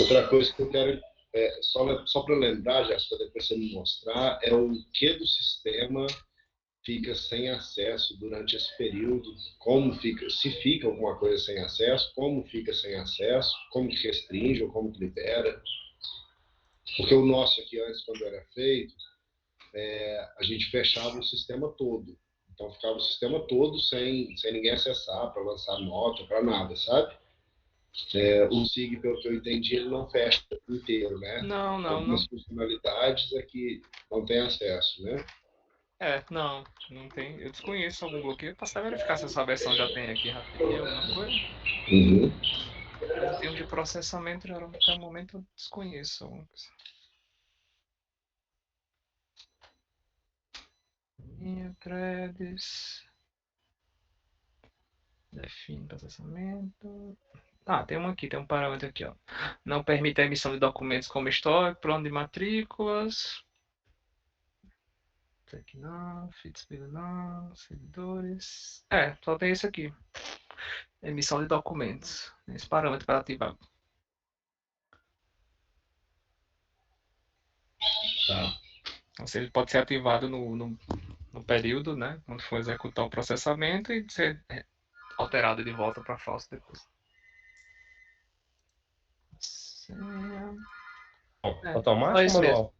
Outra coisa que eu quero, só para lembrar, já para depois você me mostrar, é o que do sistema fica sem acesso durante esse período, como fica, se fica alguma coisa sem acesso, como fica sem acesso, como que restringe ou como que libera. Porque o nosso aqui antes, quando era feito, a gente fechava o sistema todo. Então ficava o sistema todo sem ninguém acessar, para lançar nota, para nada, sabe? O SIG, pelo que eu entendi, ele não fecha inteiro, né? Não, não, não. Algumas funcionalidades é que não tem acesso, né? Não, não tem. Eu desconheço algum bloqueio. Posso até verificar se essa versão já tem aqui rapidinho, alguma coisa. Uhum. Mas em termos de processamento, até o momento eu desconheço alguma coisa. Minha threads. Define processamento. Tem um aqui, tem um parâmetro aqui, ó. Não permite a emissão de documentos como estoque, plano de matrículas. Isso aqui não, feed não, servidores. Só tem isso aqui. Emissão de documentos. Esse parâmetro para ativar. Tá. Então, ele pode ser ativado no período, né? Quando for executar o processamento e ser alterado de volta para falso depois. Só Automático ou isso mesmo. manual?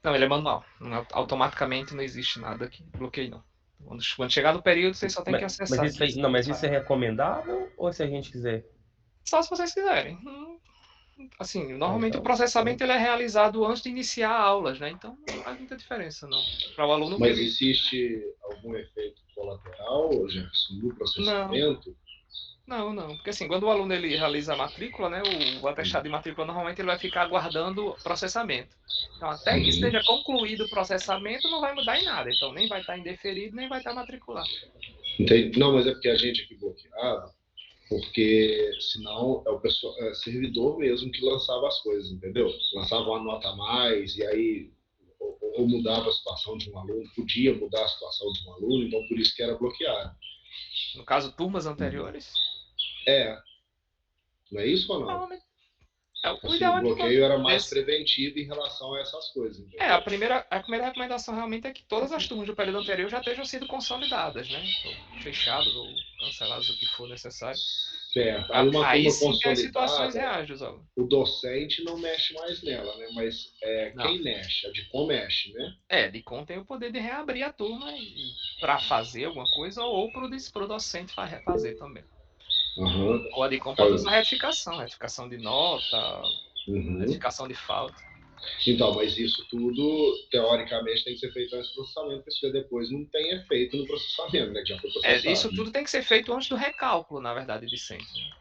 Não, ele é manual. Automaticamente não existe nada aqui. Bloqueio não. Quando chegar no período, vocês só tem que Mas acessar isso aqui. aí, não, mas isso é recomendável ou se a gente quiser? Só se vocês quiserem. Assim, Ah, normalmente o então. processamento ele é realizado antes de iniciar aulas, né? Então não faz muita diferença, não. Para o aluno Mas que. existe algum efeito colateral, Jefferson, no Não, processamento? não. Porque assim, quando o aluno ele realiza a matrícula, né? O atestado de matrícula normalmente ele vai ficar aguardando processamento. Então, até que Uhum. esteja concluído o processamento, não vai mudar em nada. Então, nem vai estar indeferido, nem vai estar matriculado. Entendi. Não, mas é porque a gente aqui bloqueava, porque senão é o pessoal, servidor mesmo que lançava as coisas, entendeu? Lançava uma nota a mais, e aí ou mudava a situação de um aluno, podia mudar a situação de um aluno, então por isso que era bloqueado. No caso, turmas anteriores, É, não é isso ou não? normalmente. O Assim, o ideal é que bloqueio era mais desse. preventivo em relação a essas coisas, A entendeu? primeira recomendação realmente é que todas as turmas do período anterior já estejam sido consolidadas, né? Ou fechadas ou canceladas, o que for necessário. Certo. Aí uma Aí turma sim que as situações consolidada, reais dos alunos. o docente não mexe mais nela, né? Mas Não. quem mexe? A DICOM mexe, né? De com tem o poder de reabrir a turma e para fazer alguma coisa ou para o docente fazer também. Uhum. Ou a DICOM pode usar retificação de nota, Uhum. retificação de falta. Então, mas isso tudo, teoricamente, tem que ser feito antes do processamento, porque depois não tem efeito no processamento, né? Que já foi Isso processado. Né? tudo tem que ser feito antes do recálculo, na verdade, de centro. Né?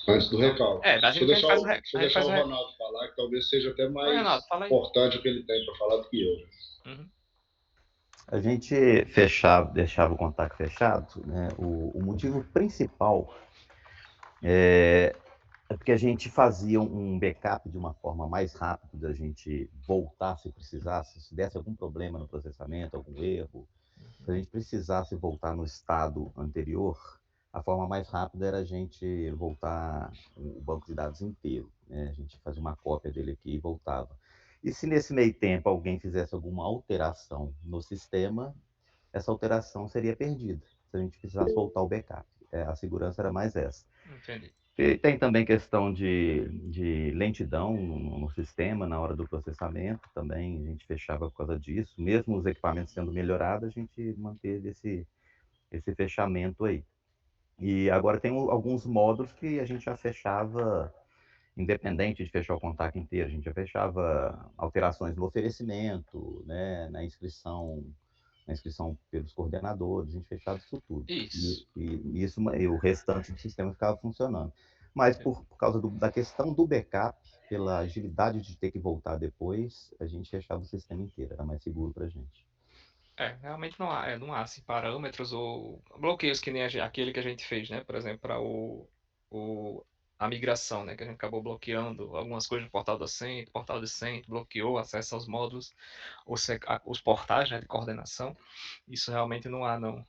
Antes do Então, recalque. da Deixa eu gente que a gente deixar, faz deixa eu a gente deixar faz o o recálculo. Ronaldo falar, que talvez seja até Oi, Renato, mais fala aí. importante o que ele tem para falar do que eu. Uhum. A gente deixava o contato fechado, né? O motivo principal é porque a gente fazia um backup de uma forma mais rápida, da gente voltar se precisasse, se desse algum problema no processamento, algum erro, se a gente precisasse voltar no estado anterior, a forma mais rápida era a gente voltar o banco de dados inteiro, né? A gente fazia uma cópia dele aqui e voltava. E se nesse meio tempo alguém fizesse alguma alteração no sistema, essa alteração seria perdida, se a gente precisasse voltar o backup. A segurança era mais essa. Entendi. E tem também questão de lentidão no sistema, na hora do processamento, também a gente fechava por causa disso. Mesmo os equipamentos sendo melhorados, a gente manteve esse fechamento aí. E agora tem alguns módulos que a gente já fechava, independente de fechar o contato inteiro, a gente já fechava alterações no oferecimento, né, na inscrição pelos coordenadores, a gente fechava isso tudo. Isso. E o restante do sistema ficava funcionando. Mas por causa da questão do backup, pela agilidade de ter que voltar depois, a gente fechava o sistema inteiro, era mais seguro para a gente. Realmente não há assim, parâmetros ou bloqueios que nem aquele que a gente fez, né? Por exemplo, para a migração, né? Que a gente acabou bloqueando algumas coisas do portal docente, bloqueou acesso aos módulos, os portais, né, de coordenação. Isso realmente não há, não.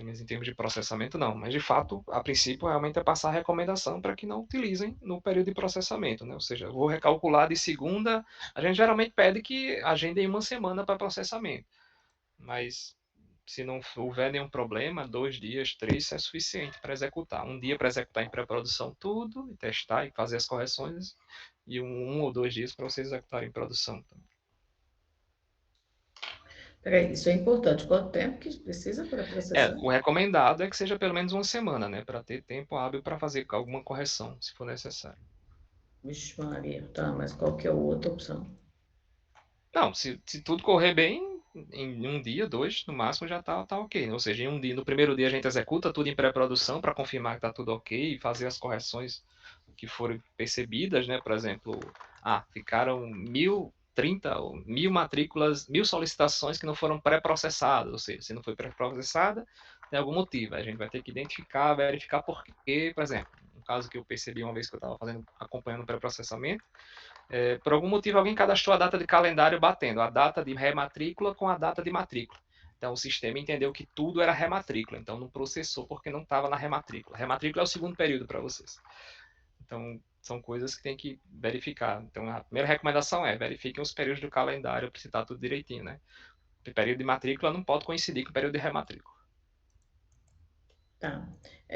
Mas em termos de processamento, não. Mas, de fato, a princípio, realmente é passar a recomendação para que não utilizem no período de processamento, né? Ou seja, eu vou recalcular de segunda. A gente geralmente pede que agendem uma semana para processamento. Mas, se não houver nenhum problema, 2 dias, 3 é suficiente para executar. Um dia para executar em pré-produção tudo, e testar e fazer as correções, e um ou 2 dias para vocês executarem em produção também. Peraí, isso é importante. Quanto tempo que precisa para processar? O recomendado é que seja pelo menos uma semana, né? Para ter tempo hábil para fazer alguma correção, se for necessário. Vixe Maria, tá, mas qual que é a outra opção? Não, se tudo correr bem, em um dia, 2, no máximo já tá ok. Ou seja, em um dia, no primeiro dia a gente executa tudo em pré-produção para confirmar que está tudo ok e fazer as correções que foram percebidas, né? Por exemplo, ficaram 1.030 matrículas, 1.000 solicitações que não foram pré-processadas, ou seja, se não foi pré-processada, tem algum motivo. A gente vai ter que identificar, verificar por quê, por exemplo, um caso que eu percebi uma vez que eu estava acompanhando o pré-processamento, por algum motivo alguém cadastrou a data de calendário batendo a data de rematrícula com a data de matrícula. Então o sistema entendeu que tudo era rematrícula, então não processou porque não estava na rematrícula. Rematrícula é o segundo período para vocês. Então são coisas que tem que verificar. Então a primeira recomendação é verifiquem os períodos do calendário para se estar tudo direitinho, né? O período de matrícula não pode coincidir com o período de rematrícula. Tá.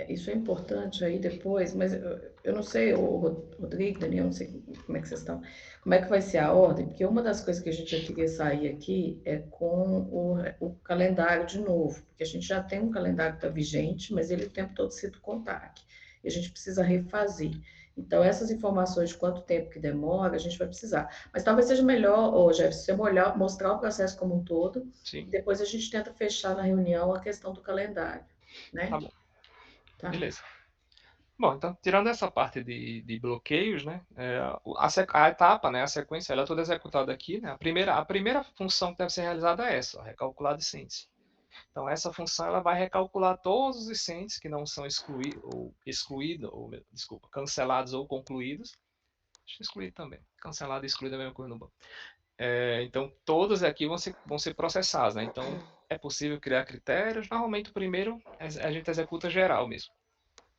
Isso é importante aí depois, mas eu não sei, o Rodrigo, Daniel, não sei como é que vocês estão, como é que vai ser a ordem, porque uma das coisas que a gente já queria sair aqui é com o calendário de novo, porque a gente já tem um calendário que está vigente, mas ele o tempo todo sido contact, e a gente precisa refazer. Então, essas informações de quanto tempo que demora, a gente vai precisar. Mas talvez seja melhor, Jefferson, você mostrar o processo como um todo, Sim. e depois a gente tenta fechar na reunião a questão do calendário, né? Tá bom. Tá. Beleza. Bom, então, tirando essa parte de bloqueios, né, a etapa, né, a sequência, ela é toda executada aqui, né, a primeira função que deve ser realizada é essa, recalcular decentes. Então, essa função ela vai recalcular todos os decentes que não são cancelados ou concluídos. Deixa eu excluir também. Cancelado e excluído é a mesma coisa no banco. Então, todos aqui vão ser processados, né? Então, é possível criar critérios. Normalmente, o primeiro a gente executa geral mesmo.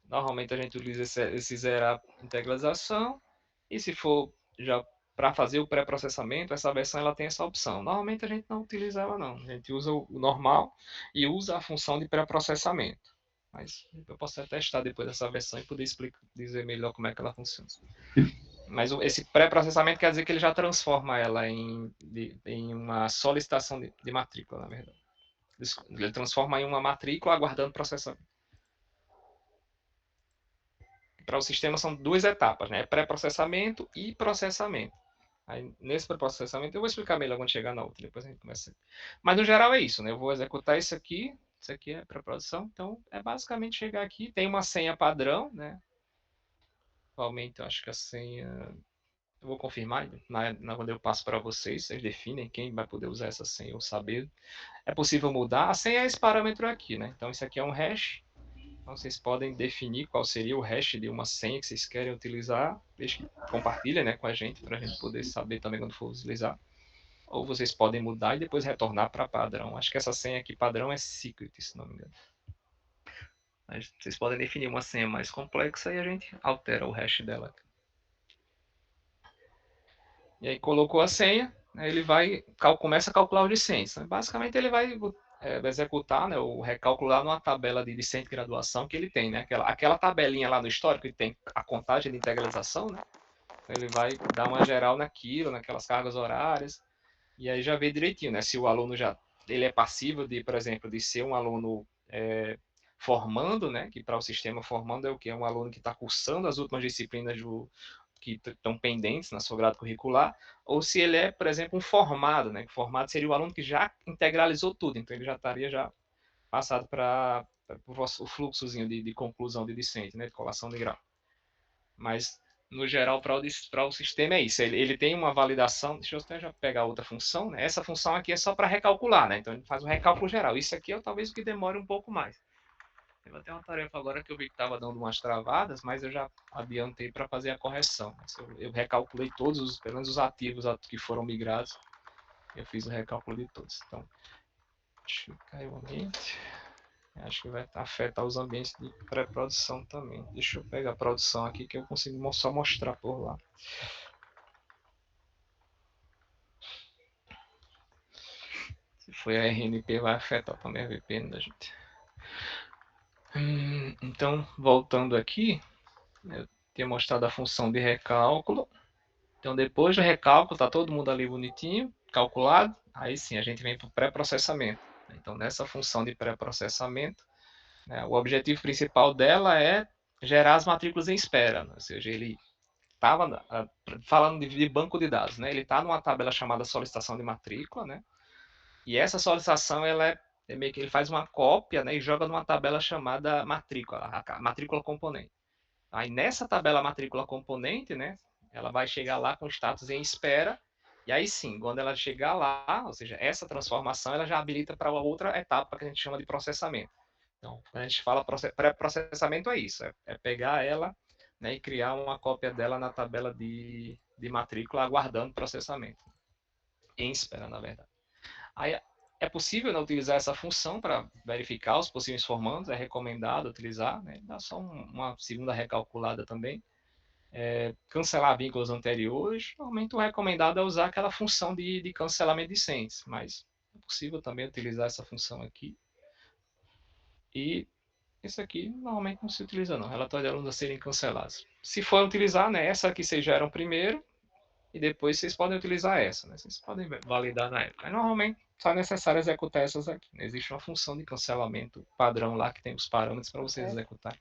Normalmente a gente utiliza esse zerar integralização, e se for já para fazer o pré-processamento, essa versão ela tem essa opção. Normalmente a gente não utiliza ela não, a gente usa o normal e usa a função de pré-processamento. Mas eu posso até testar depois dessa versão e poder dizer melhor como é que ela funciona. Mas esse pré-processamento quer dizer que ele já transforma ela em uma solicitação de matrícula, na verdade. Ele transforma em uma matrícula aguardando processamento. Para o sistema são 2 etapas, né? Pré-processamento e processamento. Aí, nesse pré-processamento, eu vou explicar melhor quando chegar na outra, depois a gente começa. Mas no geral é isso, né? Eu vou executar isso aqui é pré-produção, então é basicamente chegar aqui, tem uma senha padrão, né? Atualmente eu acho que a senha, eu vou confirmar quando eu passo para vocês definem quem vai poder usar essa senha ou saber. É possível mudar, a senha é esse parâmetro aqui, né? Então isso aqui é um hash. Então, vocês podem definir qual seria o hash de uma senha que vocês querem utilizar. Compartilha, né, com a gente, para a gente poder saber também quando for utilizar. Ou vocês podem mudar e depois retornar para padrão. Acho que essa senha aqui padrão é secret, se não me engano. Mas vocês podem definir uma senha mais complexa e a gente altera o hash dela. E aí colocou a senha, ele começa a calcular os discentes. Basicamente ele vai executar, né, o recálculo lá numa tabela de discente de graduação que ele tem, né, aquela tabelinha lá no histórico que tem a contagem de integralização, né, então ele vai dar uma geral naquilo, naquelas cargas horárias, e aí já vê direitinho, né, se o aluno ele é passível de, por exemplo, de ser um aluno formando, né, que para o sistema formando é o que? É um aluno que está cursando as últimas disciplinas que estão pendentes na sua grade curricular, ou se ele é, por exemplo, um formado, né? Formado seria o aluno que já integralizou tudo, então ele já estaria já passado para o fluxozinho de conclusão de discente, né? De colação de grau. Mas, no geral, para o sistema é isso. Ele tem uma validação, deixa eu até já pegar outra função, né? Essa função aqui é só para recalcular, né? Então ele faz um recálculo geral. Isso aqui é talvez o que demore um pouco mais. Eu vou ter uma tarefa agora que eu vi que estava dando umas travadas, mas eu já adiantei para fazer a correção. Eu recalculei todos, pelo menos os ativos que foram migrados. Eu fiz o recálculo de todos. Então, deixa eu cair o ambiente. Acho que vai afetar os ambientes de pré-produção também. Deixa eu pegar a produção aqui que eu consigo só mostrar por lá. Se foi a RNP, vai afetar também a VPN da gente. Então, voltando aqui, eu tinha mostrado a função de recálculo. Então, depois do recálculo, está todo mundo ali bonitinho, calculado. Aí sim, a gente vem para o pré-processamento. Então, nessa função de pré-processamento, né, o objetivo principal dela é gerar as matrículas em espera. Ou seja, ele estava falando de banco de dados, né? Ele está numa tabela chamada solicitação de matrícula, né? E essa solicitação, ela é meio que ele faz uma cópia, né, e joga numa tabela chamada matrícula, a matrícula componente. Aí nessa tabela matrícula componente, né, ela vai chegar lá com status em espera, e aí sim, quando ela chegar lá, ou seja, essa transformação, ela já habilita para outra etapa que a gente chama de processamento. Então, quando a gente fala pré-processamento, é isso, é pegar ela, né, e criar uma cópia dela na tabela de matrícula, aguardando processamento. Em espera, na verdade. Aí é possível, né, utilizar essa função para verificar os possíveis formandos, é recomendado utilizar, né, dá só uma segunda recalculada também. Cancelar vínculos anteriores, normalmente o recomendado é usar aquela função de cancelamento de discentes, mas é possível também utilizar essa função aqui. E esse aqui normalmente não se utiliza não, relatório de alunos a serem cancelados. Se for utilizar, né, essa aqui vocês geram primeiro, e depois vocês podem utilizar essa, né? Vocês podem validar na época. Mas, normalmente só é necessário executar essas aqui, né? Existe uma função de cancelamento padrão lá que tem os parâmetros para vocês executar.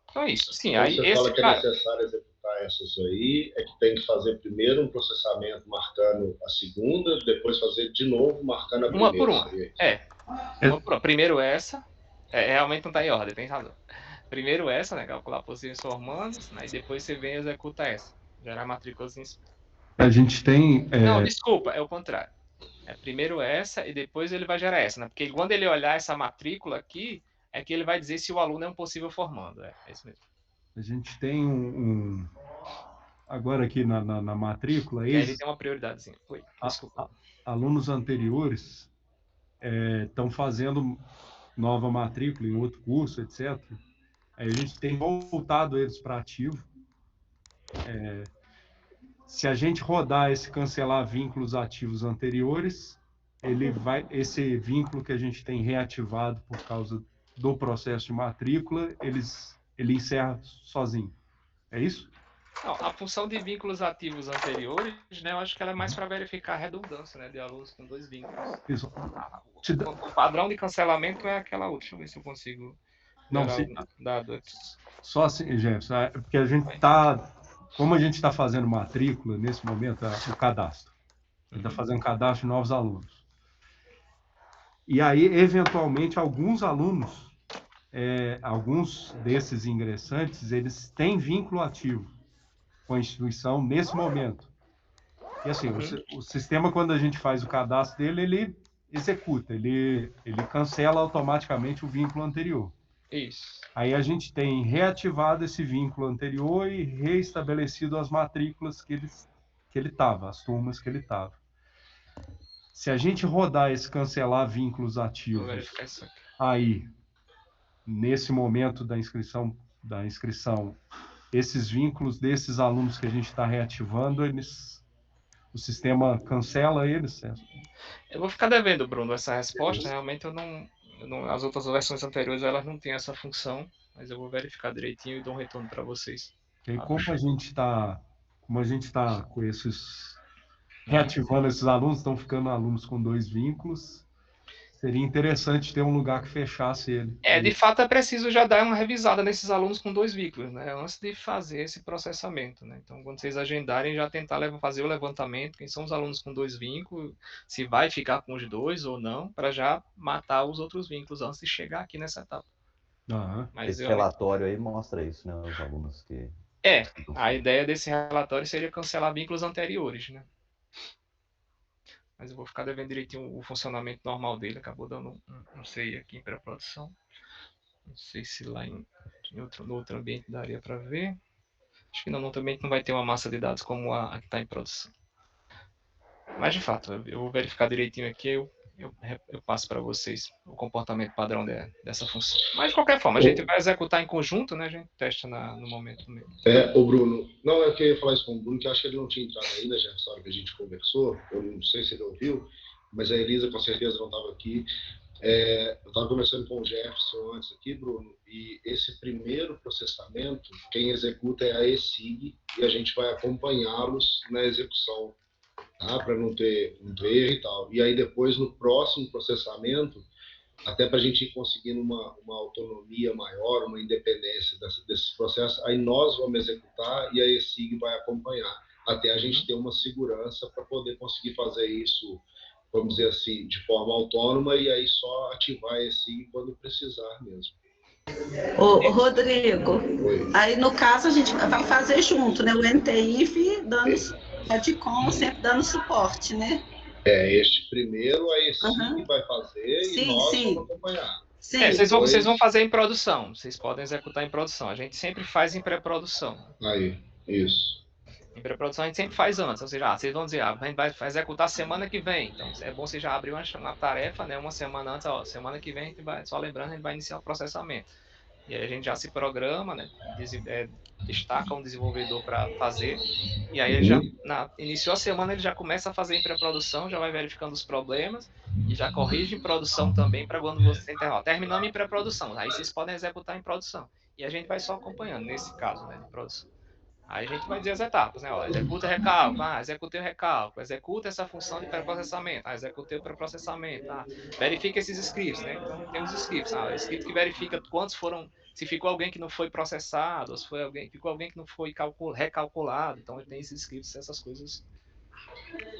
Então é isso. Sim, Quando aí você fala que é necessário executar essas aí, é que tem que fazer primeiro um processamento marcando a segunda, depois fazer de novo marcando a primeira. Uma por uma. Uma por uma. Primeiro essa, realmente não está em ordem, tem razão. Primeiro essa, né, calcular possíveis formandos, né, e depois você vem e executa essa, gerar matrículas em espera. A gente tem... Não, desculpa, é o contrário. Primeiro essa e depois ele vai gerar essa, né? Porque quando ele olhar essa matrícula aqui, é que ele vai dizer se o aluno é um possível formando. É isso mesmo. A gente tem agora aqui na matrícula... Ele tem uma prioridadezinha. Oi, desculpa. Alunos anteriores estão fazendo nova matrícula em outro curso, etc. Aí a gente tem voltado eles para ativo. Se a gente rodar esse cancelar vínculos ativos anteriores, esse vínculo que a gente tem reativado por causa do processo de matrícula, ele encerra sozinho. É isso? Não, a função de vínculos ativos anteriores, né, eu acho que ela é mais para verificar a redundância, né, de alunos com dois vínculos. Isso. O padrão de cancelamento é aquela outra. Deixa eu ver se eu consigo dado aqui. Só assim, Jefferson, porque a gente está... Como a gente está fazendo matrícula, nesse momento, o cadastro. A gente está fazendo cadastro de novos alunos. E aí, eventualmente, alguns alunos, alguns desses ingressantes, eles têm vínculo ativo com a instituição nesse momento. E assim, o sistema, quando a gente faz o cadastro dele, ele executa, ele cancela automaticamente o vínculo anterior. Isso. Aí a gente tem reativado esse vínculo anterior e reestabelecido as matrículas que ele estava, as turmas que ele estava. Se a gente rodar esse cancelar vínculos ativos aí, nesse momento da inscrição, esses vínculos desses alunos que a gente está reativando, o sistema cancela eles? Eu vou ficar devendo, Bruno, essa resposta. Realmente as outras versões anteriores elas não têm essa função, mas eu vou verificar direitinho e dou um retorno para vocês. E como a gente está com esses reativando esses alunos, estão ficando alunos com dois vínculos, seria interessante ter um lugar que fechasse ele. De fato é preciso já dar uma revisada nesses alunos com dois vínculos, né, antes de fazer esse processamento, né? Então, quando vocês agendarem, já tentar fazer o levantamento, quem são os alunos com dois vínculos, se vai ficar com os dois ou não, para já matar os outros vínculos antes de chegar aqui nessa etapa. Mas esse relatório aí mostra isso, né, os alunos que... A ideia desse relatório seria cancelar vínculos anteriores, né? Mas eu vou ficar devendo direitinho o funcionamento normal dele. Acabou dando não sei aqui em pré-produção. Não sei se lá no outro ambiente daria para ver. Acho que no outro ambiente não vai ter uma massa de dados como a que está em produção. Mas de fato, eu vou verificar direitinho aqui. Eu eu passo para vocês o comportamento padrão dessa função. Mas, de qualquer forma, a gente vai executar em conjunto, né? A gente testa no momento mesmo. O Bruno, não, eu queria falar isso com o Bruno, que eu acho que ele não tinha entrado ainda, já nessa hora que a gente conversou, eu não sei se ele ouviu, mas a Elisa com certeza não estava aqui. Eu estava conversando com o Jefferson antes aqui, Bruno, e esse primeiro processamento, quem executa é a ESIG, e a gente vai acompanhá-los na execução, tá? Para não ter erro e tal. E aí depois, no próximo processamento, até para a gente ir conseguindo uma autonomia maior, uma independência desses processos, aí nós vamos executar e a ESIG vai acompanhar, até a gente ter uma segurança para poder conseguir fazer isso, vamos dizer assim, de forma autônoma, e aí só ativar a ESIG quando precisar mesmo. Ô, Rodrigo, Oi. aí no caso a gente vai fazer junto, né? O NTIF dando Edcom sempre dando suporte, né? Este primeiro a ESIG vai fazer e nós vamos acompanhar. Sim. Vocês vão fazer em produção, vocês podem executar em produção. A gente sempre faz em pré-produção. Aí, isso. Em pré-produção a gente sempre faz antes, ou seja, vocês vão dizer, a gente vai executar semana que vem. Então é bom você já abrir uma tarefa, né? Uma semana antes, semana que vem a gente vai, só lembrando, a gente vai iniciar o processamento. E aí a gente já se programa, né? Destaca um desenvolvedor para fazer. E aí ele iniciou a semana, ele já começa a fazer em pré-produção, já vai verificando os problemas e já corrige em produção também para quando você terminando em pré-produção. Aí vocês podem executar em produção. E a gente vai só acompanhando, nesse caso, né, de produção. Aí a gente vai dizer as etapas, né? Executa recálculo, executei o recálculo, executa essa função de pré-processamento, executei o pré-processamento, verifica esses scripts, né? Então tem os scripts, o script que verifica quantos foram, se ficou alguém que não foi processado, ou se ficou alguém que não foi recalculado, então tem esses scripts, essas coisas.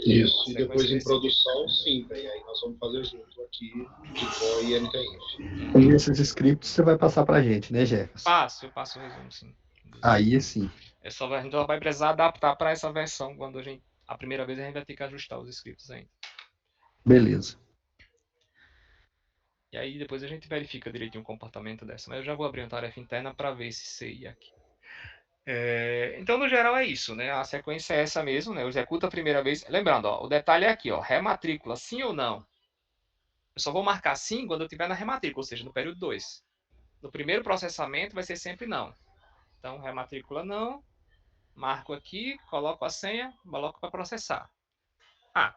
Isso, e depois em produção, sim, e aí nós vamos fazer junto aqui, Edcom e NTIF. E esses scripts você vai passar pra gente, né, Jefferson? Eu passo o resumo, sim. Aí sim. A gente vai precisar adaptar para essa versão, quando a primeira vez a gente vai ter que ajustar os scripts ainda. Beleza. E aí depois a gente verifica direitinho o comportamento dessa. Mas eu já vou abrir uma tarefa interna para ver se sei aqui. Então, no geral, é isso, né? A sequência é essa mesmo, né? Eu executo a primeira vez. Lembrando, o detalhe é aqui, rematrícula, sim ou não. Eu só vou marcar sim quando eu estiver na rematrícula, ou seja, no período 2. No primeiro processamento vai ser sempre não. Então, rematrícula não. Marco aqui, coloco a senha, coloco para processar.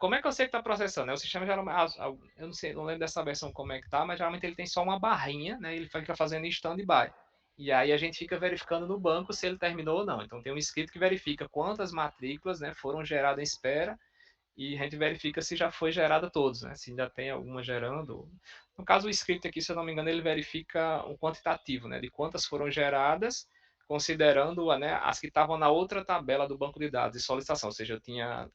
Como é que eu sei que está processando? O sistema geralmente, eu não sei, não lembro dessa versão como é que tá, mas geralmente ele tem só uma barrinha, né? Ele fica fazendo stand-by. E aí a gente fica verificando no banco se ele terminou ou não. Então tem um script que verifica quantas matrículas, né, foram geradas em espera, e a gente verifica se já foi gerada todos, né? Se ainda tem alguma gerando. No caso, o script aqui, se eu não me engano, ele verifica um quantitativo, né, de quantas foram geradas, considerando, né, as que estavam na outra tabela do banco de dados de solicitação. Ou seja, eu tinha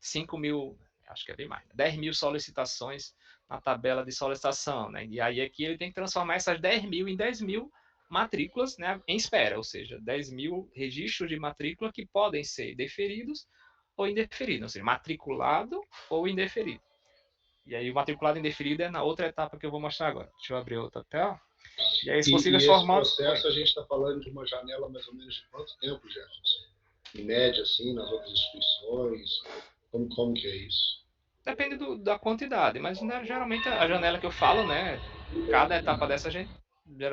5.000, acho que é bem mais, 10.000 solicitações na tabela de solicitação, né? E aí aqui ele tem que transformar essas 10.000 em 10.000 matrículas, né, em espera, ou seja, 10.000 registros de matrícula que podem ser deferidos ou indeferidos, ou seja, matriculado ou indeferido. E aí o matriculado indeferido é na outra etapa que eu vou mostrar agora. Deixa eu abrir outra tela. E aí, se possível, formar... esse processo a gente está falando de uma janela mais ou menos de quanto tempo, Jefferson? Em média, assim, nas outras instituições? Como que é isso? Depende da quantidade, mas né, geralmente a janela que eu falo, né, cada etapa dessa a gente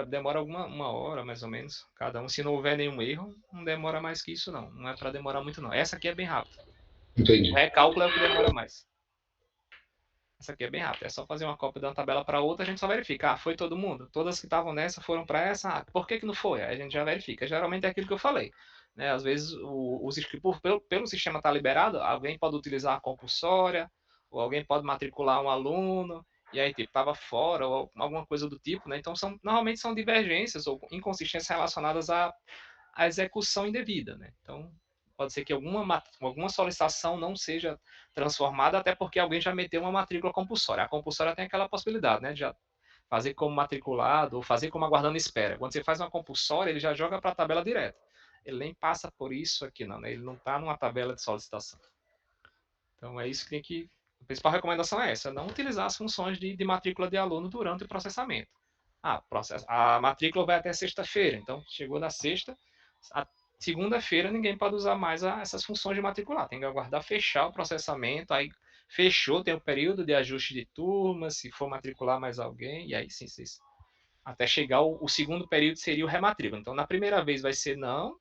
demora uma hora, mais ou menos, cada um. Se não houver nenhum erro, não demora mais que isso, não. Não é para demorar muito, não. Essa aqui é bem rápida. Entendi. O recálculo é o que demora mais. Essa aqui é bem rápida. É só fazer uma cópia de uma tabela para outra, a gente só verifica. Foi todo mundo? Todas que estavam nessa foram para essa? Por que não foi? Aí a gente já verifica. Geralmente é aquilo que eu falei. Né? Às vezes, pelo sistema estar liberado, alguém pode utilizar a compulsória, ou alguém pode matricular um aluno, e aí, estava fora, ou alguma coisa do tipo, né? Então, normalmente são divergências ou inconsistências relacionadas à execução indevida, né? Então, pode ser que alguma solicitação não seja transformada, até porque alguém já meteu uma matrícula compulsória. A compulsória tem aquela possibilidade, né? De já fazer como matriculado, ou fazer como aguardando espera. Quando você faz uma compulsória, ele já joga para a tabela direta. Ele nem passa por isso aqui, não, né? Ele não está numa tabela de solicitação. Então, é isso que tem que... A principal recomendação é essa, não utilizar as funções de matrícula de aluno durante o processamento. A matrícula vai até sexta-feira, então chegou na sexta, a segunda-feira ninguém pode usar mais essas funções de matricular, tem que aguardar fechar o processamento, aí Fechou, tem um período de ajuste de turma, se for matricular mais alguém, e aí sim, até chegar o segundo período seria o rematrícula. Então, na primeira vez vai ser não,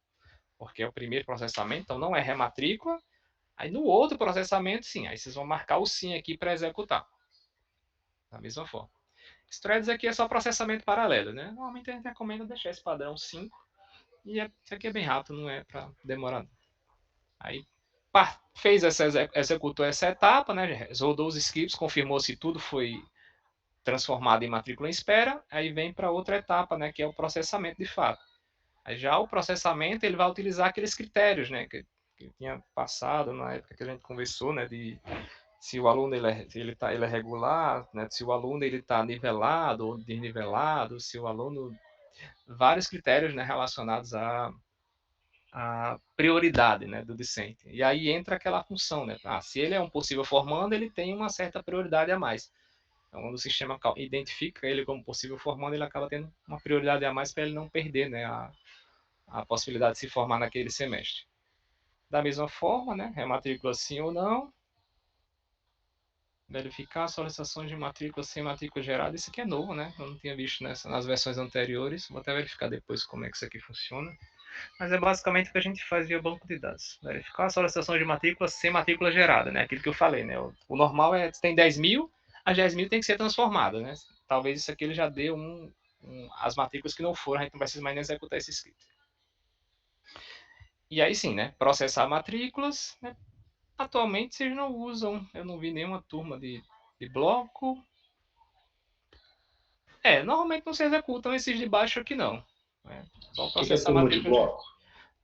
porque é o primeiro processamento, então não é rematrícula. Aí no outro processamento, sim, aí vocês vão marcar o sim aqui para executar. Da mesma forma. Esse threads aqui é só processamento paralelo, né? Normalmente a gente recomenda deixar esse padrão 5. E isso aqui é bem rápido, não é para demorar. Aí executou essa etapa, né? Rodou os scripts, confirmou se tudo foi transformado em matrícula em espera, aí vem para outra etapa, né? Que é o processamento de fato. Aí já o processamento ele vai utilizar aqueles critérios, né? Que tinha passado na época que a gente conversou, né? De se o aluno ele é regular, né? Se o aluno ele está nivelado ou desnivelado, se o aluno vários critérios, né, relacionados à prioridade, né, do discente. E aí entra aquela função, né? Se ele é um possível formando, ele tem uma certa prioridade a mais. Então, quando o sistema identifica ele como possível formando, ele acaba tendo uma prioridade a mais para ele não perder, né, a possibilidade de se formar naquele semestre. Da mesma forma, né, rematrícula sim ou não. Verificar solicitações de matrícula sem matrícula gerada. Isso aqui é novo, né? Eu não tinha visto nas versões anteriores. Vou até verificar depois como é que isso aqui funciona. Mas é basicamente o que a gente faz via banco de dados. Verificar a solicitação de matrícula sem matrícula gerada, né? Aquilo que eu falei, né? O normal é, tem 10 mil, as 10 mil tem que ser transformada, né? Talvez isso aqui ele já dê as matrículas que não foram, a gente não precisa mais nem executar esse script. E aí sim, né? Processar matrículas, né? Atualmente vocês não usam, eu não vi nenhuma turma de bloco. Normalmente não se executam esses de baixo aqui não. Só processar matrícula de bloco.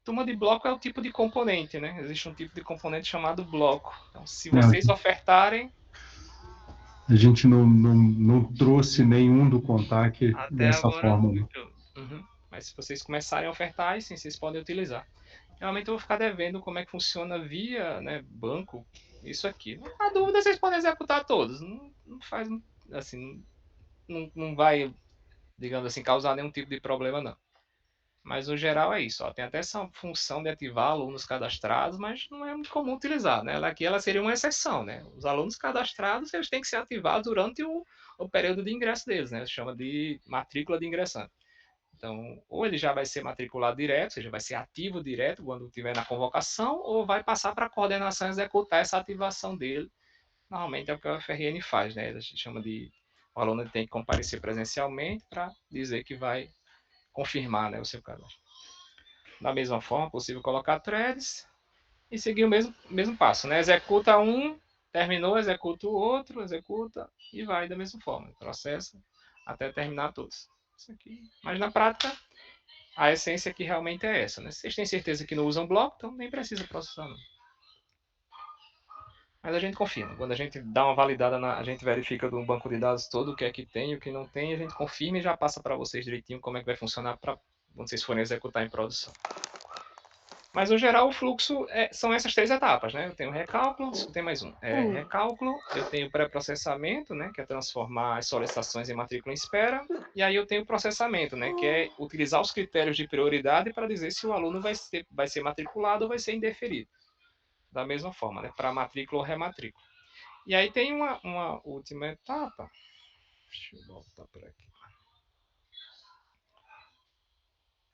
Turma de bloco é o tipo de componente, né? Existe um tipo de componente chamado bloco. Então, se vocês ofertarem... A gente não trouxe nenhum do Contact dessa forma. Né? Mas se vocês começarem a ofertar, sim, vocês podem utilizar. Realmente eu vou ficar devendo como é que funciona via, né, banco, isso aqui. A dúvida vocês podem executar todos. Não faz, assim, não vai, digamos assim, causar nenhum tipo de problema, não. Mas no geral é isso. Tem até essa função de ativar alunos cadastrados, mas não é muito comum utilizar, né? Aqui ela seria uma exceção, né? Os alunos cadastrados eles têm que ser ativados durante o período de ingresso deles, né? Chama de matrícula de ingressante. Então, ou ele já vai ser matriculado direto, ou seja, vai ser ativo direto quando estiver na convocação, ou vai passar para a coordenação executar essa ativação dele. Normalmente é o que a UFRN faz, né? A gente chama de... O aluno tem que comparecer presencialmente para dizer que vai confirmar, né, o seu cadastro. Da mesma forma, é possível colocar threads e seguir o mesmo passo, né? Executa um, terminou, executa o outro, executa e vai da mesma forma. Processa até terminar todos. Isso aqui. Mas na prática, a essência aqui realmente é essa, né? Vocês têm certeza que não usam bloco, então nem precisa processar, não. Mas a gente confirma. Quando a gente dá uma validada, a gente verifica do banco de dados todo o que é que tem e o que não tem, a gente confirma e já passa para vocês direitinho como é que vai funcionar para quando vocês forem executar em produção. Mas, no geral, o fluxo são essas 3 etapas, né? Eu tenho recálculo, tem mais um. Recálculo, eu tenho pré-processamento, né? Que é transformar as solicitações em matrícula em espera. E aí eu tenho processamento, né? Que é utilizar os critérios de prioridade para dizer se o aluno vai ser matriculado ou vai ser indeferido. Da mesma forma, né? Para matrícula ou rematrícula. E aí tem uma última etapa. Deixa eu voltar por aqui.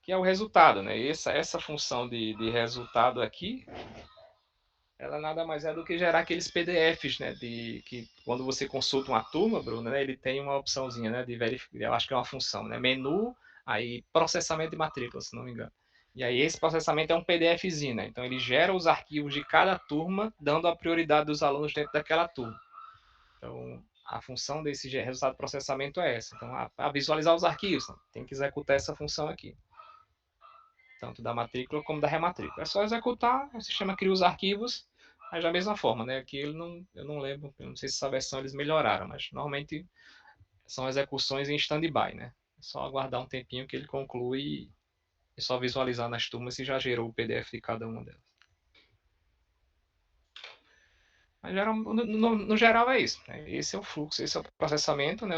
Que é o resultado, né? Essa função de resultado aqui, ela nada mais é do que gerar aqueles PDFs, né? Que quando você consulta uma turma, Bruno, né? Ele tem uma opçãozinha, né? De verificar, eu acho que é uma função, né? Menu, aí processamento de matrícula, se não me engano. E aí esse processamento é um PDFzinho, né? Então ele gera os arquivos de cada turma, dando a prioridade dos alunos dentro daquela turma. Então a função desse resultado de processamento é essa. Então a visualizar os arquivos, tem que executar essa função aqui. Tanto da matrícula como da rematrícula. É só executar, o sistema cria os arquivos, mas da mesma forma, né? Aqui eu não lembro, eu não sei se essa versão eles melhoraram, mas normalmente são execuções em stand-by, né? É só aguardar um tempinho que ele conclui e só visualizar nas turmas se já gerou o PDF de cada uma delas. Mas no geral é isso. Né? Esse é o fluxo, esse é o processamento. Né?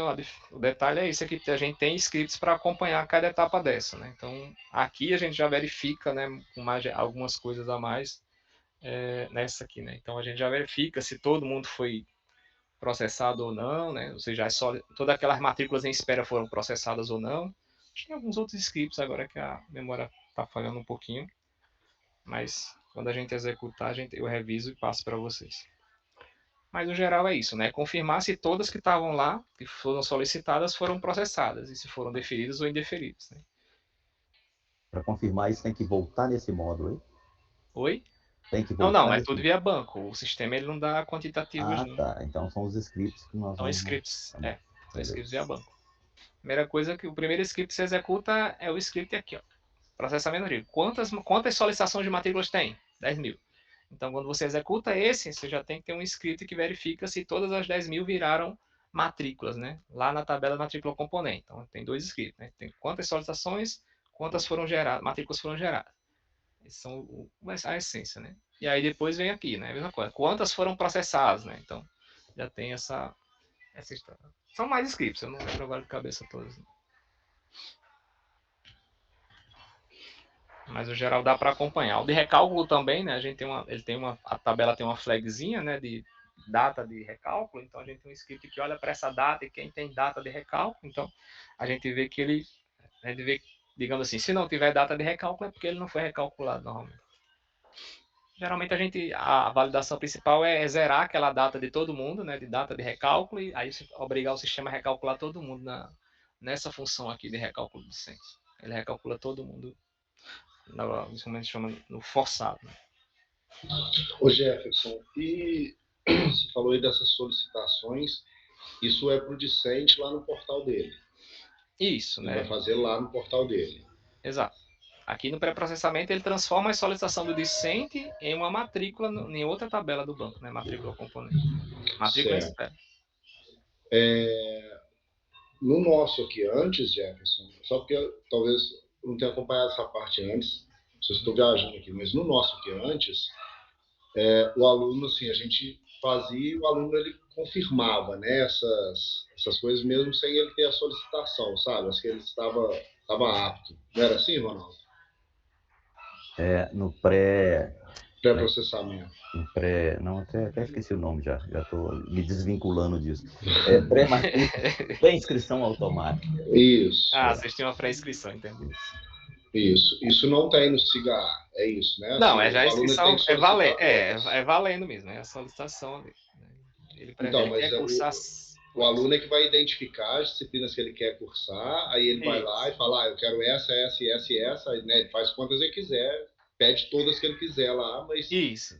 O detalhe é isso aqui, a gente tem scripts para acompanhar cada etapa dessa. Né? Então, aqui a gente já verifica, né, com algumas coisas a mais, nessa aqui, né? Então a gente já verifica se todo mundo foi processado ou não, né? Ou seja, todas aquelas matrículas em espera foram processadas ou não. Tem alguns outros scripts agora que a memória está falhando um pouquinho, mas quando a gente executar, eu reviso e passo para vocês. Mas no geral é isso, né? Confirmar se todas que estavam lá, que foram solicitadas, foram processadas, e se foram deferidas ou indeferidas, né? Para confirmar isso, tem que voltar nesse módulo aí? Oi? Tem que voltar Não, é tudo via banco. O sistema ele não dá quantitativos, não. Tá. Então são os scripts que nós São vamos... scripts, Tá, são scripts via banco. Primeira coisa que o primeiro script que você executa é o script aqui, ó. Processamento de quantas solicitações de matrículas tem? 10.000. Então, quando você executa esse, você já tem que ter um script que verifica se todas as 10.000 viraram matrículas, né? Lá na tabela matrícula componente. Então, tem dois scripts, né? Tem quantas solicitações, quantas foram geradas, matrículas foram geradas. Esses são a essência, né? E aí depois vem aqui, né? A mesma coisa. Quantas foram processadas, né? Então, já tem essa história. São mais scripts, eu não lembro agora de cabeça todas. Mas o geral dá para acompanhar. O de recálculo também, né? A tabela tem uma flagzinha, né? De data de recálculo. Então a gente tem um script que olha para essa data e quem tem data de recálculo. Então a gente vê que digamos assim, se não tiver data de recálculo é porque ele não foi recalculado normalmente. Geralmente a validação principal é zerar aquela data de todo mundo, né? De data de recálculo e aí obrigar o sistema a recalcular todo mundo nessa função aqui de recálculo de censo. Ele recalcula todo mundo. Nesse momento chama no forçado. Ô Jefferson, e você falou aí dessas solicitações, isso é para o discente lá no portal dele. Isso, ele né? Vai fazer lá no portal dele. Exato. Aqui no pré-processamento ele transforma a solicitação do discente em uma matrícula em outra tabela do banco, né? Matrícula componente. Matrícula espera. No nosso aqui antes, Jefferson, só porque talvez eu não tenha acompanhado essa parte antes, se eu estou viajando aqui, mas no nosso aqui antes, o aluno, assim, a gente fazia e o aluno ele confirmava, né, essas coisas mesmo sem ele ter a solicitação, sabe? Acho que ele estava apto. Não era assim, Ronaldo? No pré-processamento. Não, até esqueci o nome já estou me desvinculando disso. Pré-inscrição automática. Isso. Vocês têm uma pré-inscrição, entendeu? Isso não tem no CIGA, é isso, né? Não, já a inscrição é valendo mesmo, é a solicitação dele. Ele quer cursar... O aluno é que vai identificar as disciplinas que ele quer cursar, aí ele vai lá e fala, eu quero essa, aí, né, ele faz quantas ele quiser, pede todas que ele quiser lá, mas isso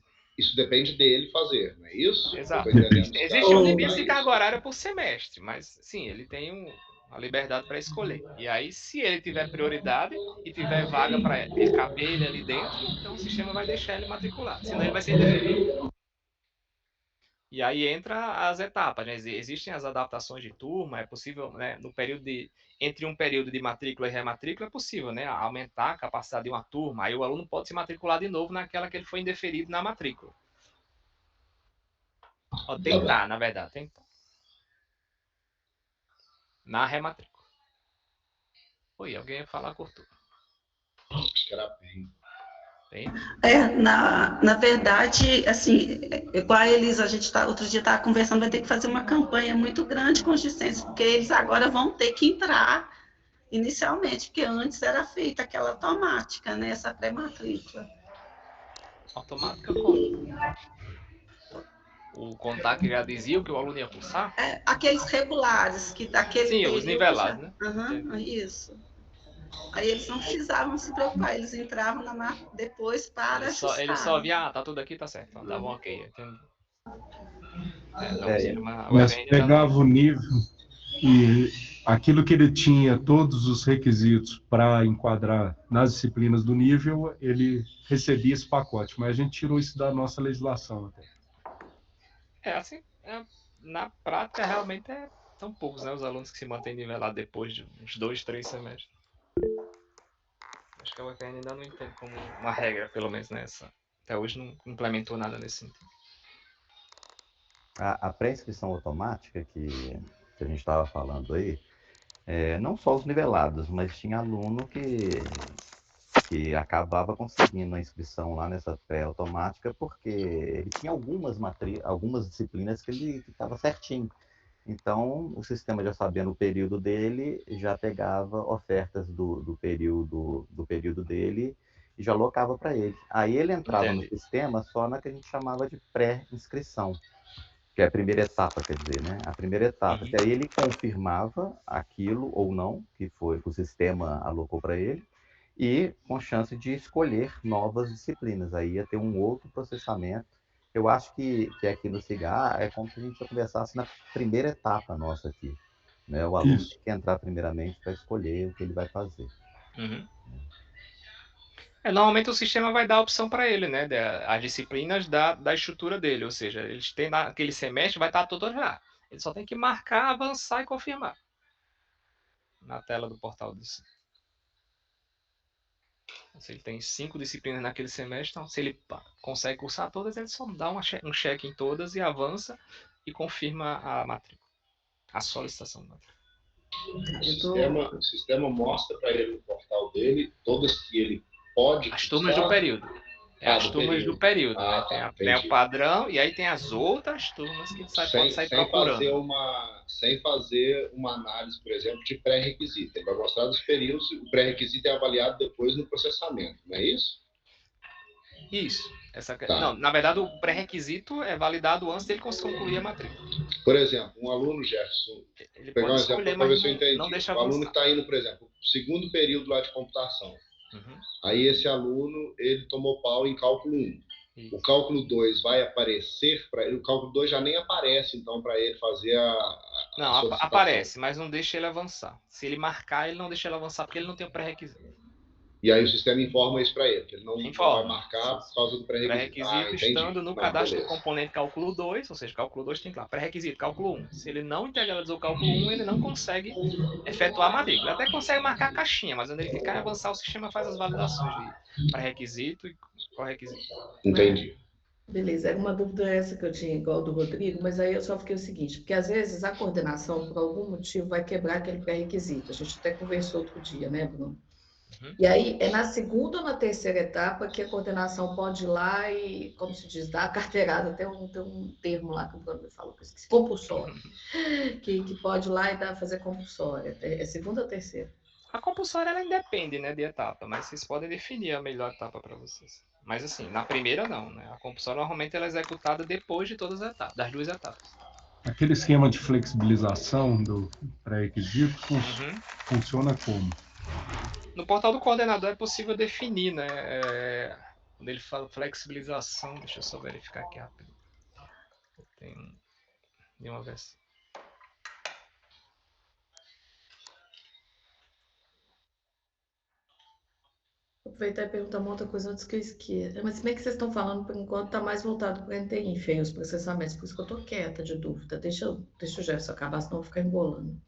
depende dele fazer, não é isso? Exato. Existe um limite de carga horária por semestre, mas sim, ele tem a liberdade para escolher. E aí, se ele tiver prioridade e tiver vaga para ele caber ele ali dentro, então o sistema vai deixar ele matricular, senão ele vai ser indeferido. E aí entra as etapas, né? Existem as adaptações de turma, é possível, né? Entre um período de matrícula e rematrícula é possível, né? Aumentar a capacidade de uma turma, aí o aluno pode se matricular de novo naquela que ele foi indeferido na matrícula. Tentar, na verdade, tentar. Na rematrícula. Oi, alguém ia falar, cortou. Acho que era bem. Na verdade, assim, igual a Elisa, outro dia estava conversando, vai ter que fazer uma campanha muito grande com os discentes, porque eles agora vão ter que entrar inicialmente, porque antes era feita aquela automática, né, essa pré-matrícula. Automática como? O contato já dizia o que o aluno ia cursar? Aqueles regulares, Sim, os nivelados, né? Isso. Aí eles não precisavam se preocupar, eles entravam depois para ajustar. Eles só via, tá tudo aqui, tá certo. Então, dava um ok, entendeu? Mas pegava o nível e aquilo que ele tinha, todos os requisitos para enquadrar nas disciplinas do nível, ele recebia esse pacote, mas a gente tirou isso da nossa legislação até. Assim, na prática, realmente são poucos, né, os alunos que se mantêm nivelados depois de uns 2, 3 semestres. Acho que a UFRN ainda não entende como uma regra, pelo menos nessa. Até hoje não implementou nada nesse sentido. A pré-inscrição automática que a gente estava falando aí, não só os nivelados, mas tinha aluno que que acabava conseguindo a inscrição lá nessa pré-automática porque ele tinha algumas disciplinas que ele estava certinho. Então, o sistema, já sabendo o período dele, já pegava ofertas do período dele e já alocava para ele. Aí ele entrava no sistema só na que a gente chamava de pré-inscrição, que é a primeira etapa, quer dizer, né? A primeira etapa, que aí ele confirmava aquilo ou não, que o sistema alocou para ele, e com chance de escolher novas disciplinas. Aí ia ter um outro processamento. Eu acho que aqui no CIGA é como se a gente já conversasse na primeira etapa nossa aqui. Né? O aluno tem que entrar primeiramente para escolher o que ele vai fazer. Normalmente o sistema vai dar a opção para ele, né? As disciplinas da estrutura dele, ou seja, eles têm naquele semestre, vai estar tudo já. Ele só tem que marcar, avançar e confirmar na tela do portal disso. Se ele tem 5 disciplinas naquele semestre, então se ele consegue cursar todas, ele só dá um check em todas e avança e confirma a matrícula, a solicitação da matrícula. O sistema mostra para ele no portal dele todas que ele pode cursar. As turmas do período. As turmas do período, né? Tem o padrão e aí tem as outras turmas que pode sair procurando. Sem fazer uma análise, por exemplo, de pré-requisito. Ele vai mostrar dos períodos, o pré-requisito é avaliado depois no processamento, não é isso? Isso. Não, na verdade, o pré-requisito é validado antes dele concluir a matrícula. Por exemplo, um aluno, Jefferson, ele pegar um exemplo para ver se eu entendi. O aluno que está indo, por exemplo, segundo período lá de computação. Aí esse aluno, ele tomou pau em cálculo 1. O cálculo 2 vai aparecer para ele. O cálculo 2 já nem aparece, então, para ele fazer Não, aparece, mas não deixa ele avançar. Se ele marcar, ele não deixa ele avançar, porque ele não tem o pré-requisito. E aí o sistema informa isso para ele, que ele não vai marcar por causa do pré-requisito. Pré-requisito estando no cadastro do componente cálculo 2, ou seja, cálculo 2 tem que lá, pré-requisito, cálculo 1. Se ele não integralizou o cálculo 1, ele não consegue efetuar a matrícula. Ele até consegue marcar a caixinha, mas quando ele clicar em avançar, o sistema faz as validações de pré-requisito e pré-requisito. Entendi. Beleza, era uma dúvida essa que eu tinha, igual do Rodrigo, mas aí eu só fiquei o seguinte, porque às vezes a coordenação, por algum motivo, vai quebrar aquele pré-requisito. A gente até conversou outro dia, né, Bruno? E aí, é na segunda ou na terceira etapa que a coordenação pode ir lá e, como se diz, dar a carteirada, tem um termo lá que o Bruno me falou, que eu esqueci, compulsório, que pode ir lá e fazer compulsória. É segunda ou terceira? A compulsória, ela independe, né, de etapa, mas vocês podem definir a melhor etapa para vocês. Mas assim, na primeira não, né? A compulsória, normalmente, ela é executada depois de todas as etapas, das 2 etapas. Aquele esquema de flexibilização do pré-requisito funciona como? No portal do coordenador é possível definir, né? Quando ele fala flexibilização, deixa eu só verificar aqui rápido. Tem uma versão. Vou aproveitar e perguntar uma outra coisa antes que eu esqueça. Mas como é que vocês estão falando, por enquanto, está mais voltado para a NTI, feio, os processamentos, por isso que eu estou quieta de dúvida. Deixa o Jefferson acabar, senão eu vou ficar embolando.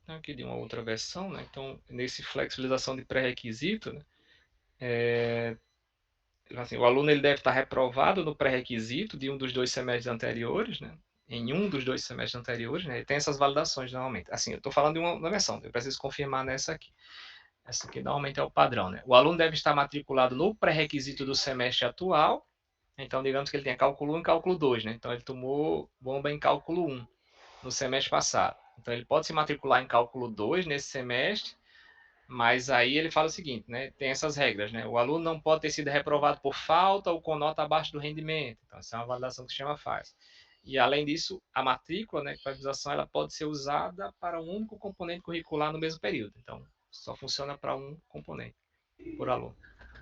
Tem aqui de uma outra versão, né? Então, nesse flexibilização de pré-requisito, né? Assim, o aluno ele deve estar reprovado no pré-requisito de um dos 2 semestres anteriores, né? Em um dos 2 semestres anteriores, né? E tem essas validações normalmente. Assim, eu estou falando de uma versão, eu preciso confirmar nessa aqui. Essa aqui normalmente é o padrão, né? O aluno deve estar matriculado no pré-requisito do semestre atual. Então, digamos que ele tenha cálculo 1 e cálculo 2, né? Então, ele tomou bomba em cálculo 1 no semestre passado. Então, ele pode se matricular em cálculo 2 nesse semestre, mas aí ele fala o seguinte, né? Tem essas regras, né? O aluno não pode ter sido reprovado por falta ou com nota abaixo do rendimento. Então, essa é uma validação que o sistema faz. E, além disso, a matrícula, né, privatização, ela pode ser usada para um único componente curricular no mesmo período. Então, só funciona para um componente por aluno.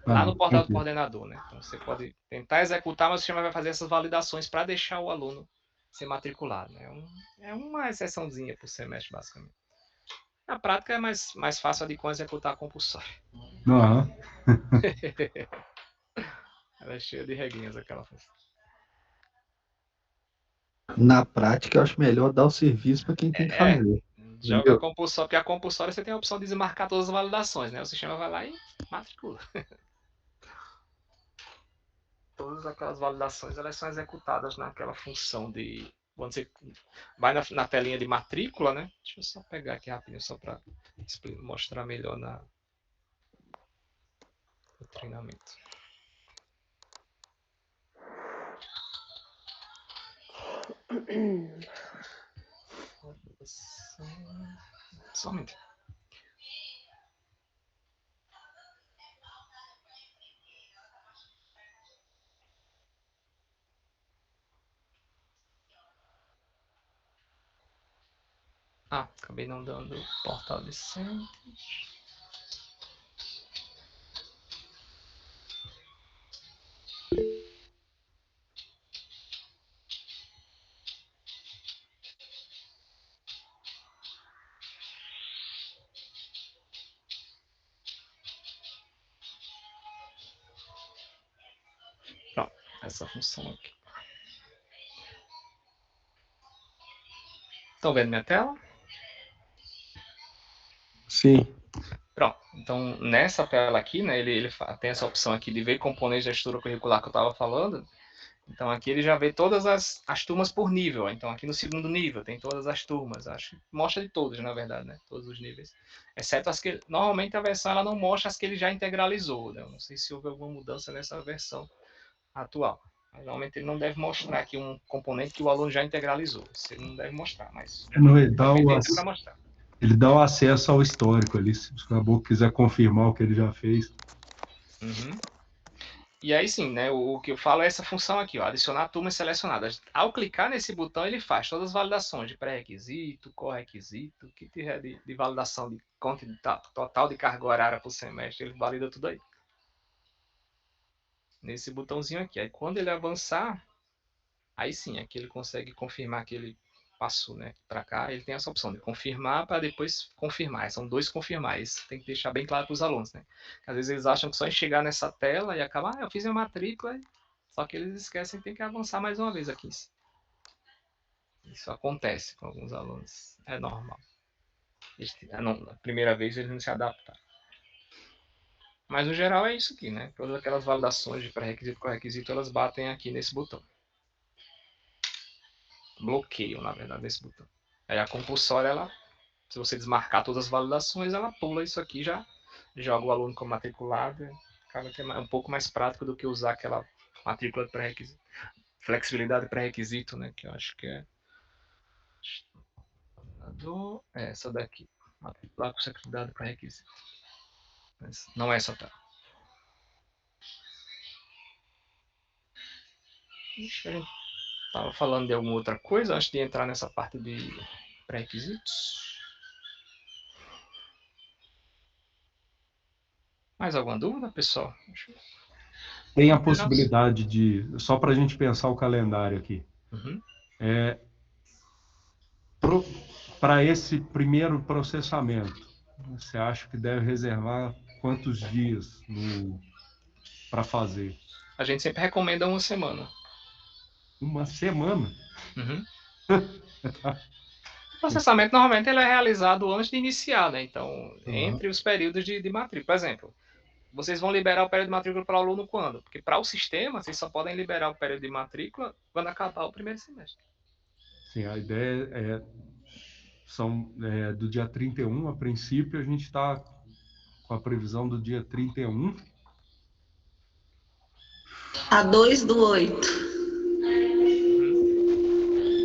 Lá no portal do coordenador, né? Então, você pode tentar executar, mas o sistema vai fazer essas validações para deixar o aluno ser matriculado, né? É uma exceçãozinha por semestre, basicamente. Na prática, é mais fácil de executar a compulsória. Ela é cheia de regrinhas, aquela função. Na prática, eu acho melhor dar o serviço para quem tem que fazer. Joga a compulsória, porque a compulsória você tem a opção de desmarcar todas as validações, né? O sistema vai lá e matricula. Todas aquelas validações, elas são executadas naquela função de quando você vai na telinha de matrícula, né? Deixa eu só pegar aqui rapidinho, só para mostrar melhor no treinamento. Somente. Acabei não dando o portal decente. Pronto, essa função aqui. Estão vendo minha tela? Sim. Pronto, então nessa tela aqui, né, ele tem essa opção aqui de ver componentes da estrutura curricular que eu estava falando. Então aqui ele já vê todas as turmas por nível. Então aqui no segundo nível tem todas as turmas. Acho que mostra de todos, na verdade, né? Todos os níveis. Exceto as que... Normalmente a versão ela não mostra as que ele já integralizou, né? Eu não sei se houve alguma mudança nessa versão atual. Mas, normalmente ele não deve mostrar aqui um componente que o aluno já integralizou. Isso ele não deve mostrar, mas... Ele dá o acesso ao histórico ali, se o caboclo quiser confirmar o que ele já fez. Uhum. E aí sim, né, o que eu falo é essa função aqui, ó, adicionar turmas selecionadas. Ao clicar nesse botão, ele faz todas as validações de pré-requisito, correquisito, que tiver de validação de total de carga horária por semestre, ele valida tudo aí. Nesse botãozinho aqui. Aí quando ele avançar, aí sim, aqui ele consegue confirmar que ele passou, né, para cá. Ele tem essa opção de confirmar para depois confirmar. São dois confirmar. Isso tem que deixar bem claro para os alunos, né? Às vezes eles acham que só em chegar nessa tela e acabar, eu fiz minha matrícula, só que eles esquecem que tem que avançar mais uma vez aqui. Isso acontece com alguns alunos. É normal. Na primeira vez eles não se adaptaram. Mas no geral é isso aqui, né? Todas aquelas validações de pré-requisito e correquisito, elas batem aqui nesse botão. Bloqueio, na verdade, desse botão. Aí a compulsória, ela, se você desmarcar todas as validações, ela pula isso aqui, já joga o aluno como matriculado. Acaba que é um pouco mais prático do que usar aquela matrícula de pré-requisito. Flexibilidade de pré-requisito, né? Que eu acho que é essa daqui. Matricular com flexibilidade de pré-requisito. Mas não é essa, tá? Ixi, a gente estava falando de alguma outra coisa antes de entrar nessa parte de pré-requisitos. Mais alguma dúvida, pessoal? Tem a possibilidade de, só para a gente pensar o calendário aqui, Uhum. para esse primeiro processamento, você acha que deve reservar quantos dias para fazer? A gente sempre recomenda uma semana. Uma semana? Uhum. O processamento normalmente ele é realizado antes de iniciar, né? Então, entre os períodos de matrícula. Por exemplo, vocês vão liberar o período de matrícula para o aluno quando? Porque para o sistema, vocês só podem liberar o período de matrícula quando acabar o primeiro semestre. Sim, a ideia é do dia 31, a princípio a gente está com a previsão do dia 31. A 2/8.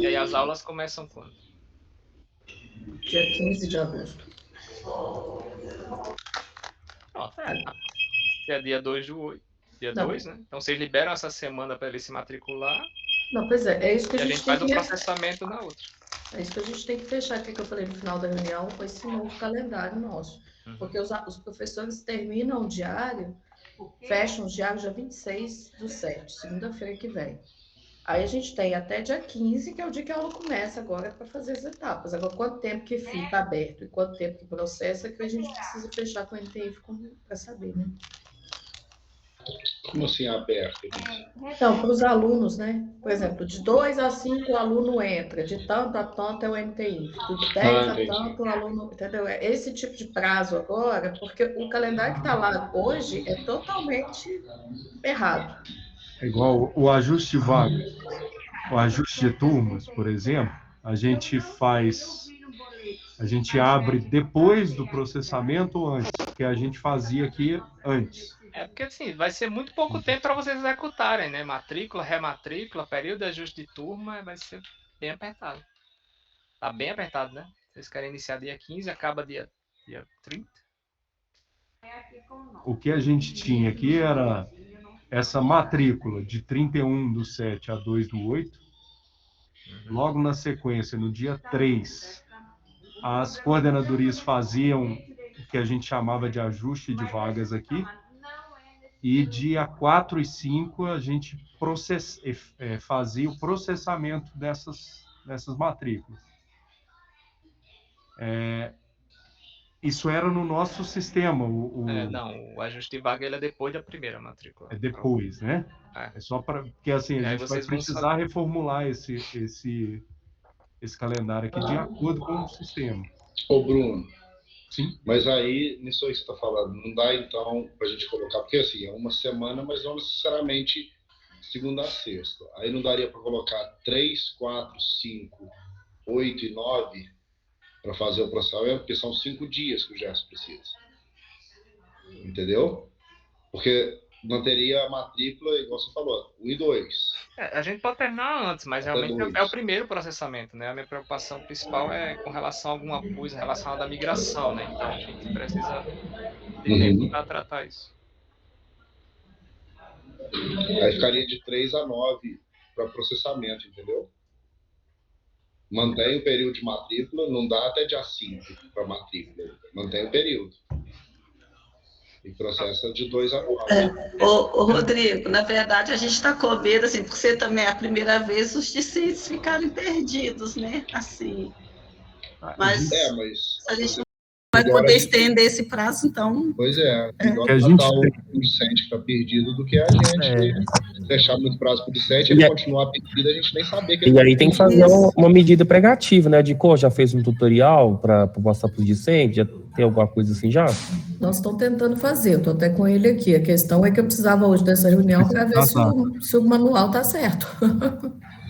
E aí as aulas começam quando? Dia 15 de agosto. É dia 2 do 8. Dia 2, né? Então vocês liberam essa semana para ele se matricular. Não, pois é isso que a gente faz o processamento na outra. É isso que a gente tem que fechar, que eu falei no final da reunião, com esse novo calendário nosso. Porque os professores terminam o diário, fecham os diários dia 26/7, segunda-feira que vem. Aí a gente tem até dia 15, que é o dia que a aula começa agora para fazer as etapas. Agora, quanto tempo que fica aberto e quanto tempo que processa, que a gente precisa fechar com o NTI para saber, né? Como assim aberto? Então, para os alunos, né? Por exemplo, de 2 a 5 o aluno entra, de tanto a tanto é o NTI, de 10 a tanto o aluno, entendeu? É esse tipo de prazo agora, porque o calendário que está lá hoje é totalmente errado. É igual o ajuste de vaga. o ajuste de turmas, por exemplo, a gente abre depois do processamento ou antes, porque a gente fazia aqui antes. É porque assim, vai ser muito pouco tempo para vocês executarem, né? Matrícula, rematrícula, período de ajuste de turma, vai ser bem apertado. Tá bem apertado, né? Vocês querem iniciar dia 15, acaba dia 30? O que a gente tinha aqui era essa matrícula de 31/7 a 2/8. Logo na sequência, no dia 3, as coordenadorias faziam o que a gente chamava de ajuste de vagas aqui. E dia 4 e 5 a gente fazia o processamento dessas matrículas. Isso era no nosso sistema. Não, o ajuste de vaga ele é depois da primeira matrícula. É depois, né? É só para... Porque assim, a gente vai precisar reformular esse calendário aqui de acordo com o sistema. Ô, Bruno. Sim. Mas aí, nisso aí que você está falando, não dá então para a gente colocar, porque assim, é uma semana, mas não necessariamente segunda a sexta. Aí não daria para colocar 3, 4, 5, 8 e 9 para fazer o processamento, porque são 5 dias que o Gerson precisa. Entendeu? Porque manteria a matrícula, igual você falou, 1 e 2. A gente pode terminar antes, mas realmente é o primeiro processamento, né? A minha preocupação principal é com relação a alguma coisa relacionada à migração, né? Então a gente precisa de tempo para tratar isso. Aí ficaria de 3 a 9 para processamento, entendeu? Mantém o período de matrícula, não dá até dia 5 para matrícula. Mantém o período. E processa de 2 a 9. Ô, Rodrigo, na verdade a gente está com medo, assim, porque você também é a primeira vez os discentes ficarem perdidos, né? Assim. Mas a gente não vai poder estender esse prazo, então. Pois é, melhor tratar o discente que está perdido do que a gente deixar muito prazo para o discente, ele continuar perdido, a gente nem saber que ele. E aí tem que fazer uma medida pregativa, né? De já fez um tutorial para mostrar para os discentes? Já tem alguma coisa assim já? Nós estamos tentando fazer, eu estou até com ele aqui. A questão é que eu precisava hoje dessa reunião para ver se o manual está certo.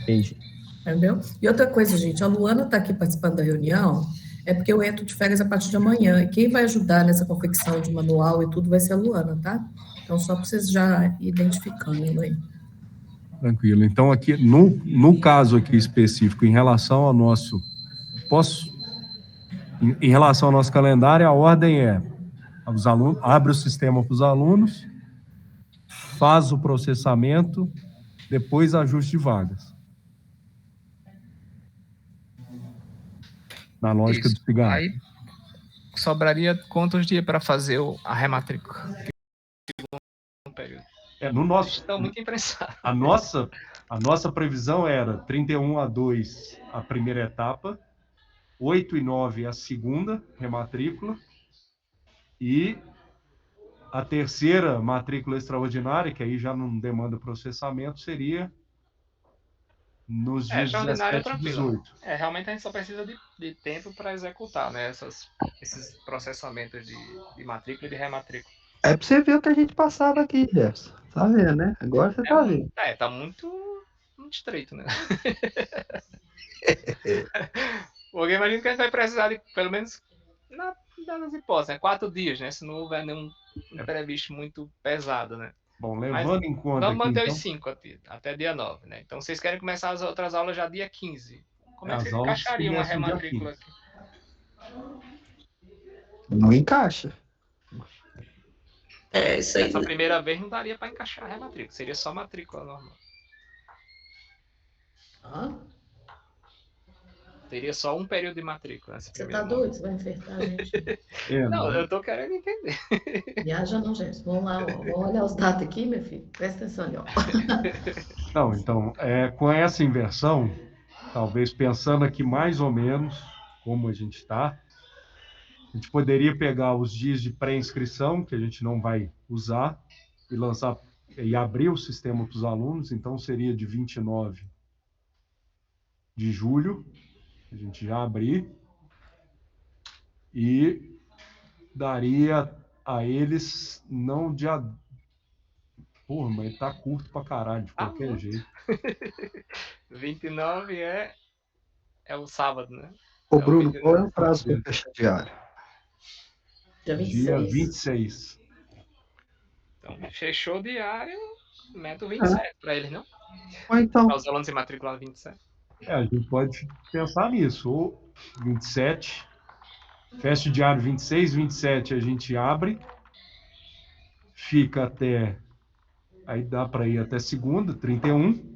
Entendi. Entendeu? E outra coisa, gente, a Luana está aqui participando da reunião, é porque eu entro de férias a partir de amanhã, e quem vai ajudar nessa confecção de manual e tudo vai ser a Luana, tá? Então, só para vocês já identificando aí. Tranquilo. Então, aqui, no caso aqui específico, em relação ao nosso... Em relação ao nosso calendário, a ordem é: os alunos, abre o sistema para os alunos, faz o processamento, depois ajuste de vagas. Na lógica do cigarro. Aí sobraria quantos dias para fazer a rematrícula? No nosso, estão muito impressados. A nossa previsão era 31/2 a primeira etapa, 8 e 9 a segunda rematrícula, e a terceira matrícula extraordinária, que aí já não demanda processamento, seria nos dias 17 e 18. Realmente a gente só precisa de tempo para executar, né, esses processamentos de matrícula e de rematrícula. É para você ver o que a gente passava aqui, Jefferson. Tá vendo, né? Agora você tá vendo. Tá muito estreito, né? Porque imagina que a gente vai precisar de, pelo menos, nas hipóteses, né, 4 dias, né? Se não houver nenhum imprevisto muito pesado, né? Bom, levando em conta. Vamos manter os 5 até dia 9, né? Então, vocês querem começar as outras aulas já dia 15. Como é que vocês encaixariam uma rematrícula aqui? Não encaixa. Isso aí. Essa primeira vez não daria para encaixar a rematrícula, seria só matrícula normal. Teria só um período de matrícula. Você tá doido? Você vai enfrentar a gente? Não, eu tô querendo entender. Viaja não, gente. Vamos lá, vamos olhar os dados aqui, meu filho. Presta atenção ali, ó. Não, então, com essa inversão, talvez pensando aqui mais ou menos como a gente está, a gente poderia pegar os dias de pré-inscrição, que a gente não vai usar, e lançar e abrir o sistema para os alunos. Então, seria de 29 de julho, a gente já abrir, e daria a eles não dia... Porra, mas tá curto pra caralho, de qualquer jeito. 29 é o sábado, né? Ô, Então, Bruno, 29. qual é o prazo para fechar diário? Dia Dia 26. 26. Então, fechou o diário, mete o 27 para eles, não? Ou então, Para os alunos se matricular 27. A gente pode pensar nisso. Ou 27, fecha o diário 26, 27 a gente abre, fica até. Aí dá para ir até segunda, 31.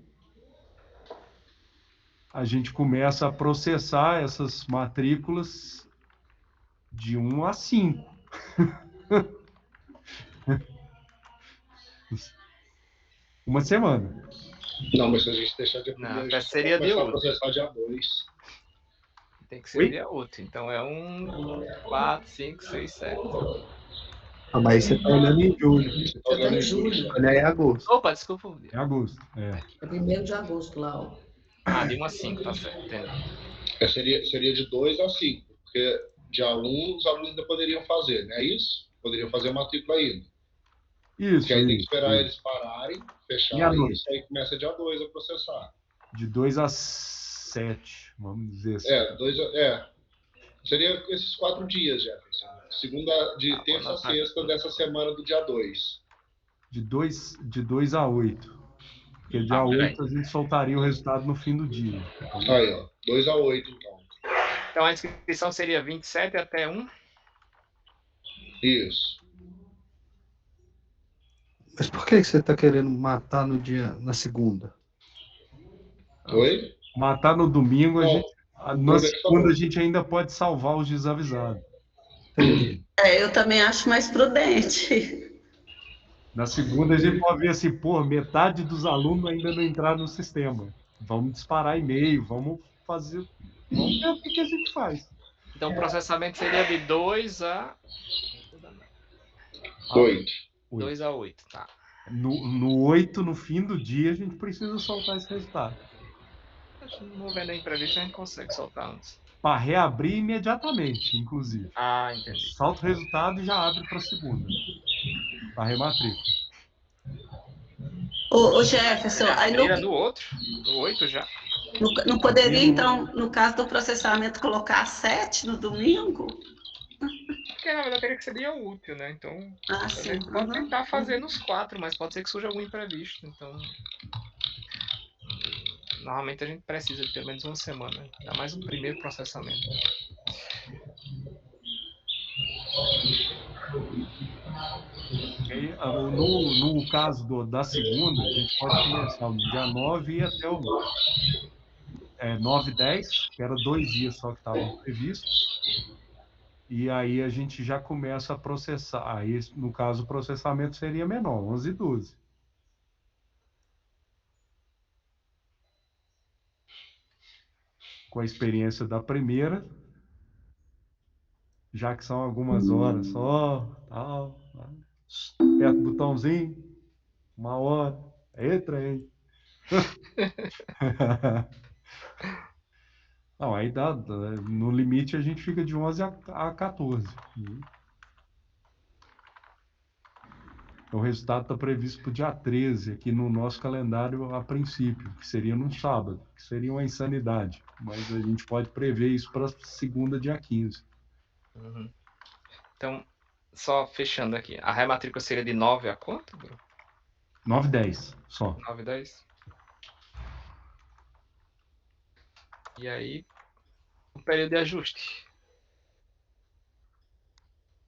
A gente começa a processar essas matrículas de 1 a 5. Uma semana. Não, mas se a gente deixar dia 1º, Não, a gente só seria vai dia começar a útil. processar dia 2. Tem que ser Oi? dia útil. Então é 4, 5, 6, 7. mas você tá olhando em julho. Você tá Já tá olhando em em julho. julho. Olha aí, agosto. Opa, desculpa. É agosto. É 1º de agosto lá, ó. De 1 a 5, tá certo. Entendi. Seria de 2 a 5, porque dia 1 os alunos ainda poderiam fazer, não é isso? Poderiam fazer a matrícula ainda. Isso. Porque aí tem que isso, esperar isso. eles pararem, E à fechar noite? isso, aí começa dia 2 a processar. De 2 a 7, vamos dizer assim. Seria esses 4 dias, Jefferson. Segunda, de terça a sexta dessa semana do dia 2. De 2 a 8. Porque dia peraí. 8 a gente soltaria o resultado no fim do dia. Aí, ó. 2 a 8, então. Então a inscrição seria 27 até 1? Isso. Mas por que você tá querendo matar na segunda? Oi? Matar no domingo, na Não, segunda a gente ainda pode salvar os desavisados. Entendi. Eu também acho mais prudente. Na segunda a gente pode ver assim, pô, metade dos alunos ainda não entraram no sistema. Vamos disparar e-mail, vamos ver o que a gente faz. Então o processamento seria de 2 a 8. 2 a 8, tá. No 8, no fim do dia, a gente precisa soltar esse resultado. Não vendo a imprevisto, a gente consegue soltar antes. Para reabrir imediatamente, inclusive. Entendi. Solta o resultado e já abre para a segunda. Para rematrícula. Ô Jefferson, aí No outro? No 8 já? não poderia, então, no caso do processamento, colocar 7 no domingo? Porque na verdade teria que ser dia útil, né? Então a sim. gente pode tentar fazer nos 4, mas pode ser que surja algum imprevisto. Então normalmente a gente precisa de pelo menos uma semana, ainda mais o primeiro processamento. No caso da segunda, a gente pode começar no dia 9 e ir até o 9 e 10, que era 2 dias só que estavam previstos. E aí a gente já começa a processar. Aí, no caso, o processamento seria menor, 11 e 12. Com a experiência da primeira, já que são algumas horas só, tal, aperta o botãozinho, 1 hora, entra aí. Não, aí no limite a gente fica de 11 a 14. O resultado está previsto para o dia 13, aqui no nosso calendário a princípio, que seria num sábado, que seria uma insanidade. Mas a gente pode prever isso para segunda, dia 15. Uhum. Então, só fechando aqui, a rematrícula seria de 9 a quanto, Bruno? 9 e 10, só. 9 e 10? E aí, o período de ajuste.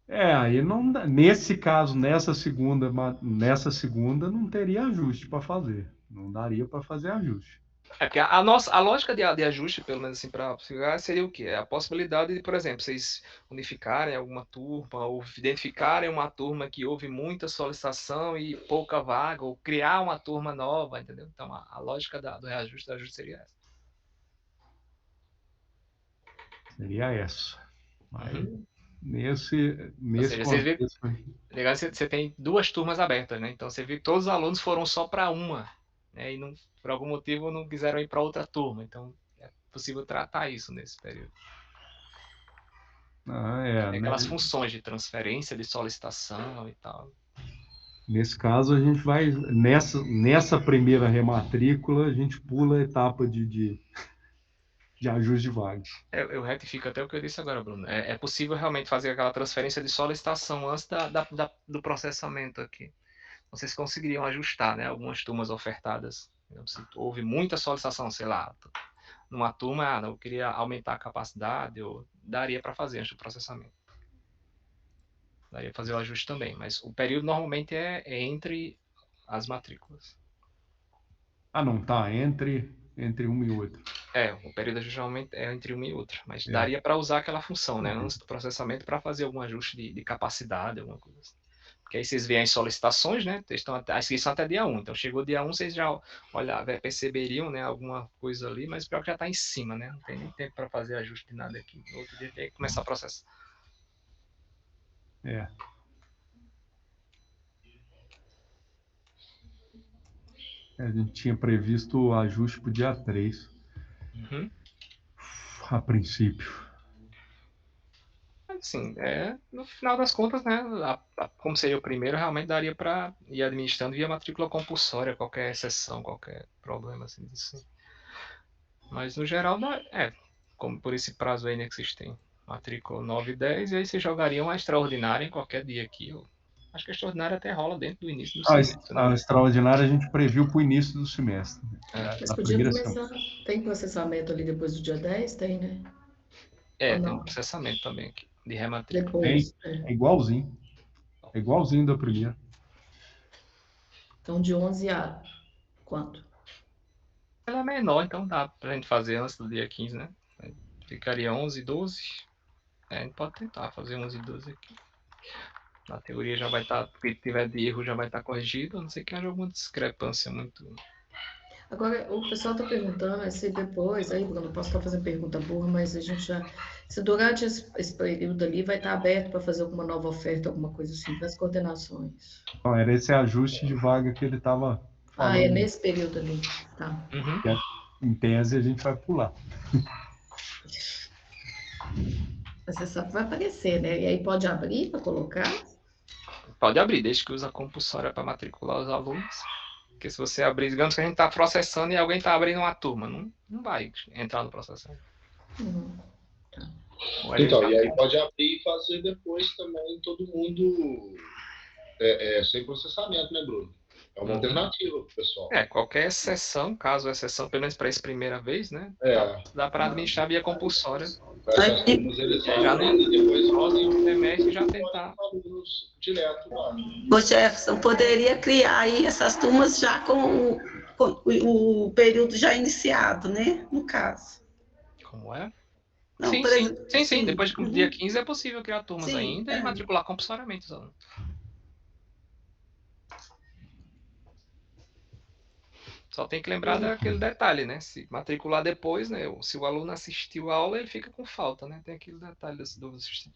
Aí não, nesse caso, nessa segunda, não teria ajuste para fazer. Não daria para fazer ajuste. Porque a lógica de ajuste, pelo menos assim, para seria o quê? É a possibilidade de, por exemplo, vocês unificarem alguma turma, ou identificarem uma turma que houve muita solicitação e pouca vaga, ou criar uma turma nova, entendeu? Então, a lógica do reajuste seria essa. Seria essa. Mas nesse seja, contexto... você tem 2 turmas abertas, né? Então, você viu que todos os alunos foram só para uma, né? E não, por algum motivo não quiseram ir para outra turma. Então, é possível tratar isso nesse período. Tem aquelas funções de transferência, de solicitação e tal. Nesse caso, a gente vai, nessa primeira rematrícula, a gente pula a etapa de ajuste de vagas. Eu retifico até o que eu disse agora, Bruno. É possível realmente fazer aquela transferência de solicitação antes do processamento aqui. Vocês conseguiriam ajustar, né, algumas turmas ofertadas. Se houve muita solicitação, sei lá, numa turma, eu queria aumentar a capacidade, daria para fazer antes do processamento. Daria para fazer o ajuste também, mas o período normalmente é entre as matrículas. Ah, não, tá, entre uma e outra. O período geralmente é entre uma e outra, mas daria para usar aquela função, né, antes do processamento, para fazer algum ajuste de capacidade, alguma coisa assim. Porque aí vocês veem as solicitações, né? A inscrição até dia 1. Então, chegou dia 1, vocês já perceberiam, né, alguma coisa ali, mas pior que já está em cima, né? Não tem nem tempo para fazer ajuste de nada aqui. No outro dia tem que começar o processo. A gente tinha previsto o ajuste para o dia 3. A princípio. Assim, no final das contas, né, como seria o primeiro, realmente daria para ir administrando via matrícula compulsória, qualquer exceção, qualquer problema assim. Mas no geral, como por esse prazo aí, né, que vocês têm, matrícula 9 e 10, e aí vocês jogariam a extraordinária em qualquer dia aqui. Acho que a extraordinária até rola dentro do início do semestre. A extraordinária a gente previu para o início do semestre. Mas podia começar, tem processamento ali depois do dia 10? Tem, né? Tem um processamento também aqui, de rematrícula. Depois. É igualzinho. É igualzinho da primeira. Então, de 11 a quanto? Ela é menor, então dá pra gente fazer antes do dia 15, né? Ficaria 11, 12. A gente pode tentar fazer 11 e 12 aqui. Na teoria já vai estar, o que tiver de erro já vai estar corrigido, a não ser que haja alguma discrepância muito... Agora, o pessoal está perguntando se depois, aí, Bruno, posso estar fazendo pergunta burra, mas a gente já... Se durante esse período ali vai estar aberto para fazer alguma nova oferta, alguma coisa assim, para as coordenações. Não, era esse ajuste de vaga que ele estava falando. É nesse período ali, tá. Em tese, a gente vai pular. Mas você sabe que vai aparecer, né? E aí pode abrir para colocar? Pode abrir, desde que usa a compulsória para matricular os alunos. Porque se você abrir, digamos que a gente está processando e alguém está abrindo uma turma, não vai entrar no processo. Tá. Então, e aí pode abrir e fazer depois também todo mundo sem processamento, né, Bruno? É uma alternativa para o pessoal. Qualquer exceção, caso exceção, pelo menos para essa primeira vez, né? Dá para administrar via compulsória. Essas turmas, eles já e depois podem um semestre já tentar. Alunos direto lá. O Jefferson poderia criar aí essas turmas já com o período já iniciado, né? No caso. Como é? Não, sim. Depois do dia 15 é possível criar turmas ainda e matricular compulsoriamente os alunos. Só tem que lembrar daquele detalhe, né? Se matricular depois, né? Se o aluno assistiu a aula, ele fica com falta, né? Tem aquele detalhe do assistir.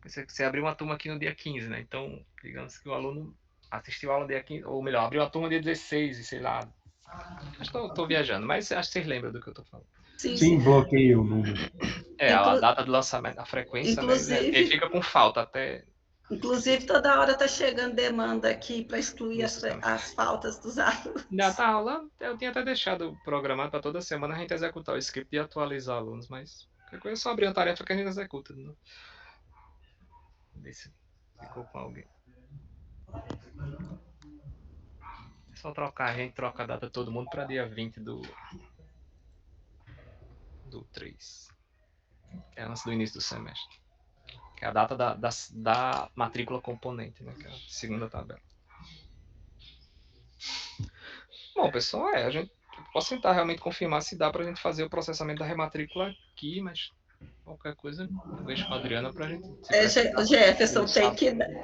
Você abriu uma turma aqui no dia 15, né? Então, digamos que o aluno assistiu a aula dia 15, ou melhor, abriu uma turma dia 16, e sei lá. Acho que estou viajando, mas acho que vocês lembram do que eu estou falando. Sim, bloqueia o número. A data de lançamento, a frequência, né? Ele fica com falta até... Inclusive, toda hora está chegando demanda aqui para excluir as faltas dos alunos. Nessa aula, eu tinha até deixado programado para toda semana a gente executar o script e atualizar alunos, mas qualquer coisa é só abrir uma tarefa que a gente executa. Né? Ver se ficou com alguém. É só trocar, a gente troca a data de todo mundo para dia 20 do 3. Que é antes do início do semestre. Que é a data da matrícula componente, né? Que é a segunda tabela. Bom, pessoal, eu posso tentar realmente confirmar se dá pra gente fazer o processamento da rematrícula aqui, mas qualquer coisa eu deixo com a Adriana pra gente... Jefferson,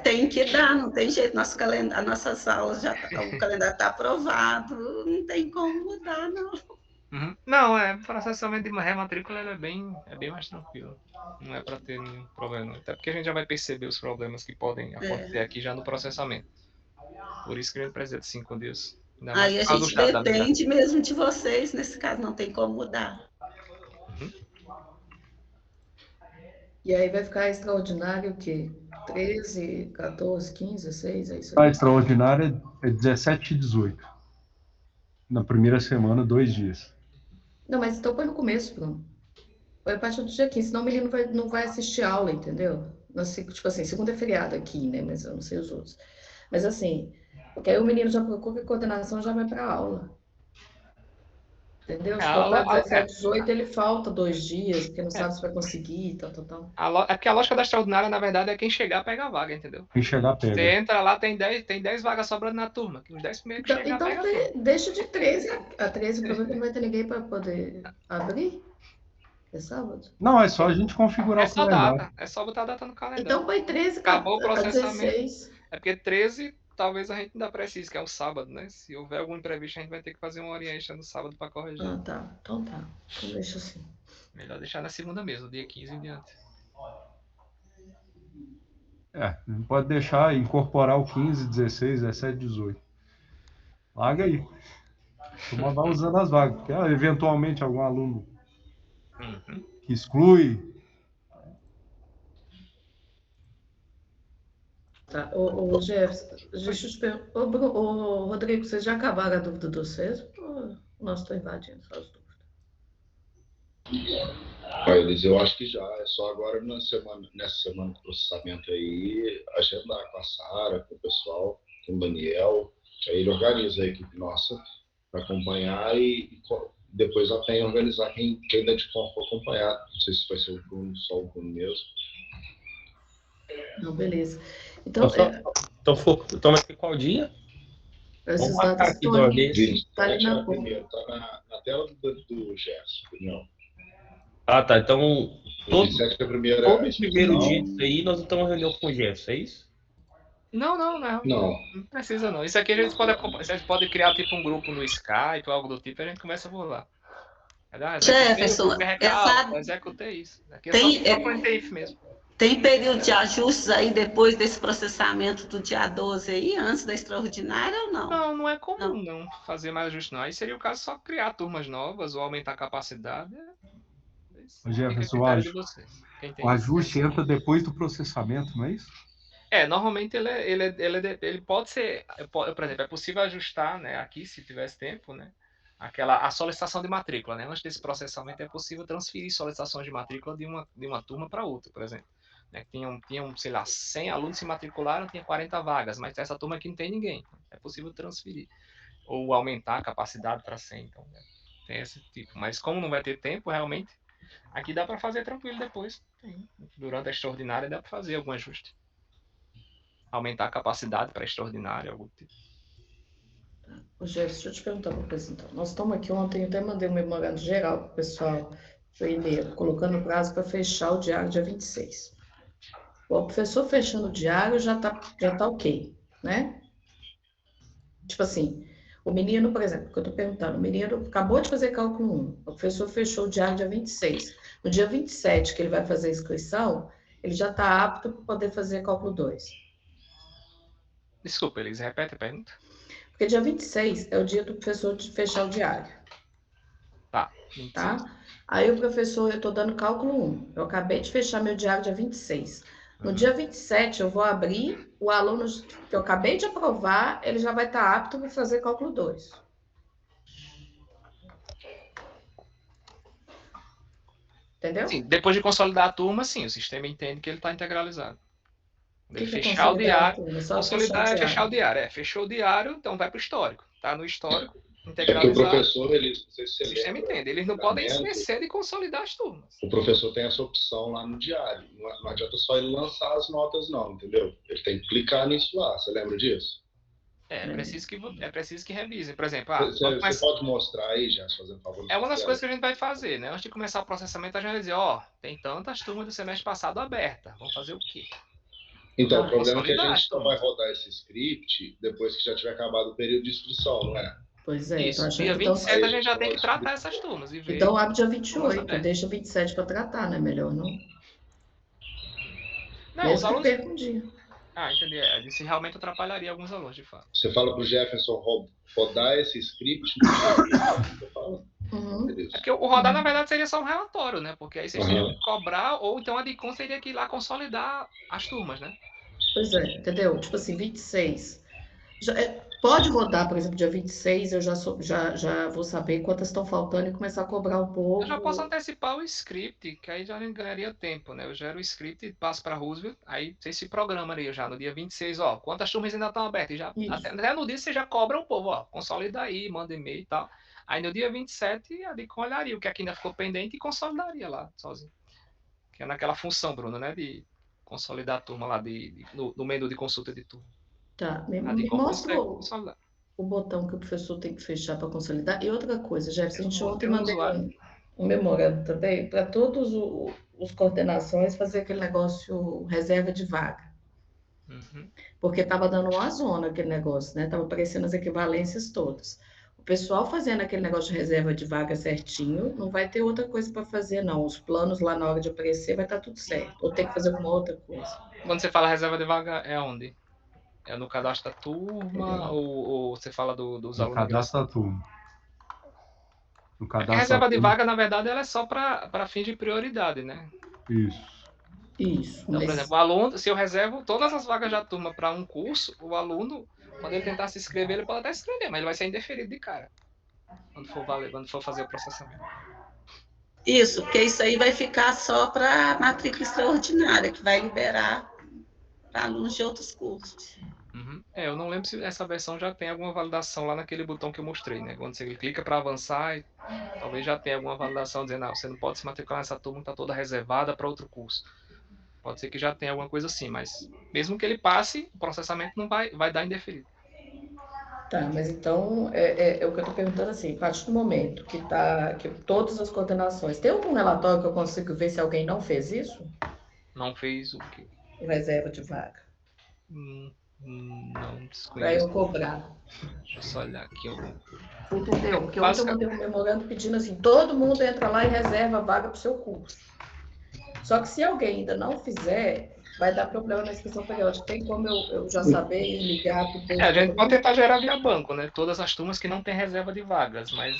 tem que dar, não tem jeito, as nossas aulas o calendário está aprovado, não tem como mudar, não. Não, o processamento de rematrícula é bem mais tranquilo. Não é para ter nenhum problema. Até porque a gente já vai perceber os problemas que podem acontecer aqui já no processamento. Por isso que a gente precisa de 5 dias. Aí a gente depende mesmo de vocês, nesse caso não tem como mudar. E aí vai ficar extraordinário o quê? 13, 14, 15, 16, é isso A aí. extraordinária é 17 e 18. Na primeira semana, 2 dias. Não, mas então põe no começo, Bruno. Põe a partir do dia 15, senão o menino não vai assistir aula, entendeu? Tipo assim, segunda é feriado aqui, né? Mas eu não sei os outros. Mas assim, porque aí o menino já procura a coordenação já vai para aula. Entendeu? É, Se botar 17, 18, ele falta 2 dias, porque não sabe se vai conseguir, tal. É porque a lógica da extraordinária, na verdade, é quem chegar pega a vaga, entendeu? Quem chegar, Você pega. entra lá, tem 10 vagas sobrando na turma. Os 10 primeiros que chegar, Então pega tudo. deixa de 13 a 13, o problema é que não vai ter ninguém para poder abrir. É sábado? Não, é só a gente configurar É o só calendário. data, é só botar a data no calendário. Então põe 13 Acabou o a processamento. 16. É porque 13, talvez a gente ainda precise, que é um sábado, né? Se houver algum imprevisto, a gente vai ter que fazer uma orienta no sábado para corrigir. Ah, tá. Então tá. Então deixa assim. Melhor deixar na segunda mesmo, dia 15 em diante. Não pode deixar incorporar o 15, 16, 17, 18. Larga aí. Vamos mandar usando as vagas. Porque, eventualmente, algum aluno que exclui. Tá. Ô Jefferson, deixa eu te perguntar. Ô, Rodrigo, vocês já acabaram a dúvida de vocês? Ou nós estamos invadindo suas dúvidas? Eles, eu acho que já. É só agora nessa semana de processamento aí, agendar com a Sara, com o pessoal, com o Daniel. Aí ele organiza a equipe nossa para acompanhar e depois a PEN organizar quem ainda de for acompanhar. Não sei se vai ser o Bruno, só o Bruno mesmo. Não, beleza. Então, Então vai ser qual dia? essas Vamos marcar datas aqui estão do ali. desse. Tá ali na primeira, tá na tela do Gerson, não. Ah, tá. Então, todo 27 é a primeira. primeiro dia disso aí, nós estamos em reunião com o Jefferson, é isso? Não precisa não. Isso aqui a gente pode acompanhar. A gente pode criar tipo um grupo no Skype ou algo do tipo e a gente começa por lá. Jefferson, executei isso. Aqui é Tem- só para TIF mesmo. Tem período de ajustes aí depois desse processamento do dia 12 aí, antes da extraordinária ou não? Não é comum não fazer mais ajuste não. Aí seria o caso só criar turmas novas ou aumentar a capacidade. Jefferson, o ajuste entra depois do processamento, não é isso? Normalmente ele pode ser, por exemplo, é possível ajustar, né, aqui se tivesse tempo, né, a solicitação de matrícula, né, antes desse processamento é possível transferir solicitações de matrícula de uma turma para outra, por exemplo, né, tinham, sei lá, 100 alunos se matricularam, tinha 40 vagas, mas essa turma aqui não tem ninguém, é possível transferir ou aumentar a capacidade para 100, então, né, tem esse tipo, mas como não vai ter tempo, realmente, aqui dá para fazer tranquilo depois, durante a extraordinária dá para fazer algum ajuste. Aumentar a capacidade para extraordinária, algo tipo. Jefferson, deixa eu te perguntar uma coisa então. Nós estamos aqui ontem, eu até mandei um memorando geral para o pessoal, por e-mail, colocando o prazo para fechar o diário dia 26. O professor fechando o diário já tá ok, né? Tipo assim, o menino, por exemplo, que eu estou perguntando, o menino acabou de fazer cálculo 1, o professor fechou o diário dia 26. No dia 27, que ele vai fazer a inscrição, ele já está apto para poder fazer cálculo 2. Desculpa, Elisa, repete a pergunta. Porque dia 26 é o dia do professor fechar o diário. Tá. Aí o professor, eu estou dando cálculo 1. Eu acabei de fechar meu diário dia 26. No dia 27, eu vou abrir, o aluno que eu acabei de aprovar, ele já vai estar apto para fazer cálculo 2. Entendeu? Sim, depois de consolidar a turma, sim, o sistema entende que ele está integralizado. Que fechar o diário. Consolidar é fechar o diário. Fechou o diário, então vai para o histórico. Tá no histórico, integralizado. Porque o professor, ele, não sei se você o sistema entende. Eles não podem esquecer de consolidar as turmas. O professor tem essa opção lá no diário. Não adianta só ele lançar as notas, não, entendeu? Ele tem que clicar nisso lá. Você lembra disso? É preciso que revise. Por exemplo, você pode mostrar aí, já, fazendo favor. É uma das coisas que a gente vai fazer, né? Antes de começar o processamento, a gente vai dizer, tem tantas turmas do semestre passado abertas. Vamos fazer o quê? Então, o problema é que a gente só vai rodar esse script depois que já tiver acabado o período de inscrição, não é? Pois é. Isso, dia 27 a gente já tem que tratar essas turmas. E ver então, abre dia 28, deixa 27 para tratar, não é melhor, não? Não, mesmo os alunos... que perca um dia. Entendi. Isso realmente atrapalharia alguns alunos, de fato. Você fala para o Jefferson rodar esse script? Uhum. É porque o rodar, na verdade, seria só um relatório, né? Porque aí vocês teriam que cobrar, ou então a DICOM teria que ir lá consolidar as turmas, né? Pois é, entendeu? Tipo assim, 26. Pode rodar, por exemplo, dia 26, eu já vou saber quantas estão faltando e começar a cobrar um Eu já posso pouco. antecipar o script, que aí já ganharia tempo, né? Eu gero o script e passo para Roosevelt, aí você se programa ali já no dia 26, ó, quantas turmas ainda estão abertas? E já, Isso. até no dia você já cobra o povo, ó, consolida aí, manda e-mail e tal. Aí no dia 27, a DICOM olharia o que aqui ainda ficou pendente e consolidaria lá, sozinho. Que é naquela função, Bruno, né? De consolidar a turma lá no menu de consulta de turma. Tá, me A DICOM mostra consegue consolidar. o botão que o professor tem que fechar para consolidar. E outra coisa, Jefferson, a gente ontem Tem um mandei usuário. um memorando também para todos os coordenações fazer aquele negócio reserva de vaga. Uhum. Porque estava dando uma zona aquele negócio, né? Estava aparecendo as equivalências todas. O pessoal fazendo aquele negócio de reserva de vaga certinho, não vai ter outra coisa para fazer, não. Os planos lá na hora de aparecer vai estar tudo certo. Ou tem que fazer alguma outra coisa. Quando você fala reserva de vaga, é onde? É no cadastro da turma ou você fala dos No alunos da cadastro migração? da turma. No A cadastro da reserva de turma. vaga, na verdade, ela é só para fins de prioridade, né? Isso. Isso, Então, por mas exemplo, o aluno, se eu reservo todas as vagas da turma para um curso, o aluno, quando ele tentar se inscrever, ele pode até se inscrever, mas ele vai ser indeferido de cara. Quando for fazer o processamento. Isso, porque isso aí vai ficar só para matrícula extraordinária, que vai liberar para alunos de outros cursos. Uhum. Eu não lembro se essa versão já tem alguma validação lá naquele botão que eu mostrei, né? Quando você clica para avançar, talvez já tenha alguma validação dizendo, não, você não pode se matricular nessa turma, está toda reservada para outro curso. Pode ser que já tenha alguma coisa assim, mas mesmo que ele passe, o processamento não vai dar indeferido. tá, mas então é o que eu estou perguntando assim, a partir do momento que todas as coordenações, tem algum relatório que eu consigo ver se alguém não fez isso? Não fez o quê? O reserva de vaga. Não Para eu desconheço. cobrar. Deixa eu só olhar aqui. Você entendeu? Porque ontem eu Básica... mandei um memorando pedindo assim, todo mundo entra lá e reserva a vaga para o seu curso. Só que se alguém ainda não fizer, vai dar problema na inscrição periódica. Tem como eu já saber e ligar para o povo a gente pode cobrir? tentar gerar via banco, né? Todas as turmas que não tem reserva de vagas, mas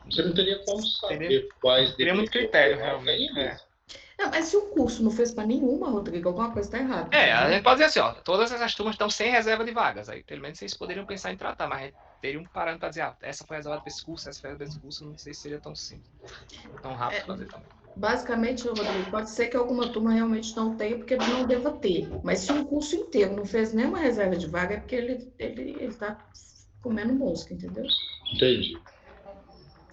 Você não teria como saber quais teria muito deveriam critério, ter lá, realmente. tem isso. Não, mas se o curso não fez para nenhuma, Rodrigo, alguma coisa está errada. A gente pode dizer assim, ó, todas essas turmas estão sem reserva de vagas. Aí, pelo menos, vocês poderiam pensar em tratar, mas teria um parâmetro para dizer, essa foi reservada para esse curso, essa foi reservada para esse curso, não sei se seria tão simples, tão rápido fazer também. Basicamente, Rodrigo, pode ser que alguma turma realmente não tenha, porque ele não deva ter. Mas se um curso inteiro não fez nenhuma reserva de vaga, é porque ele está comendo mosca, entendeu? Entendi.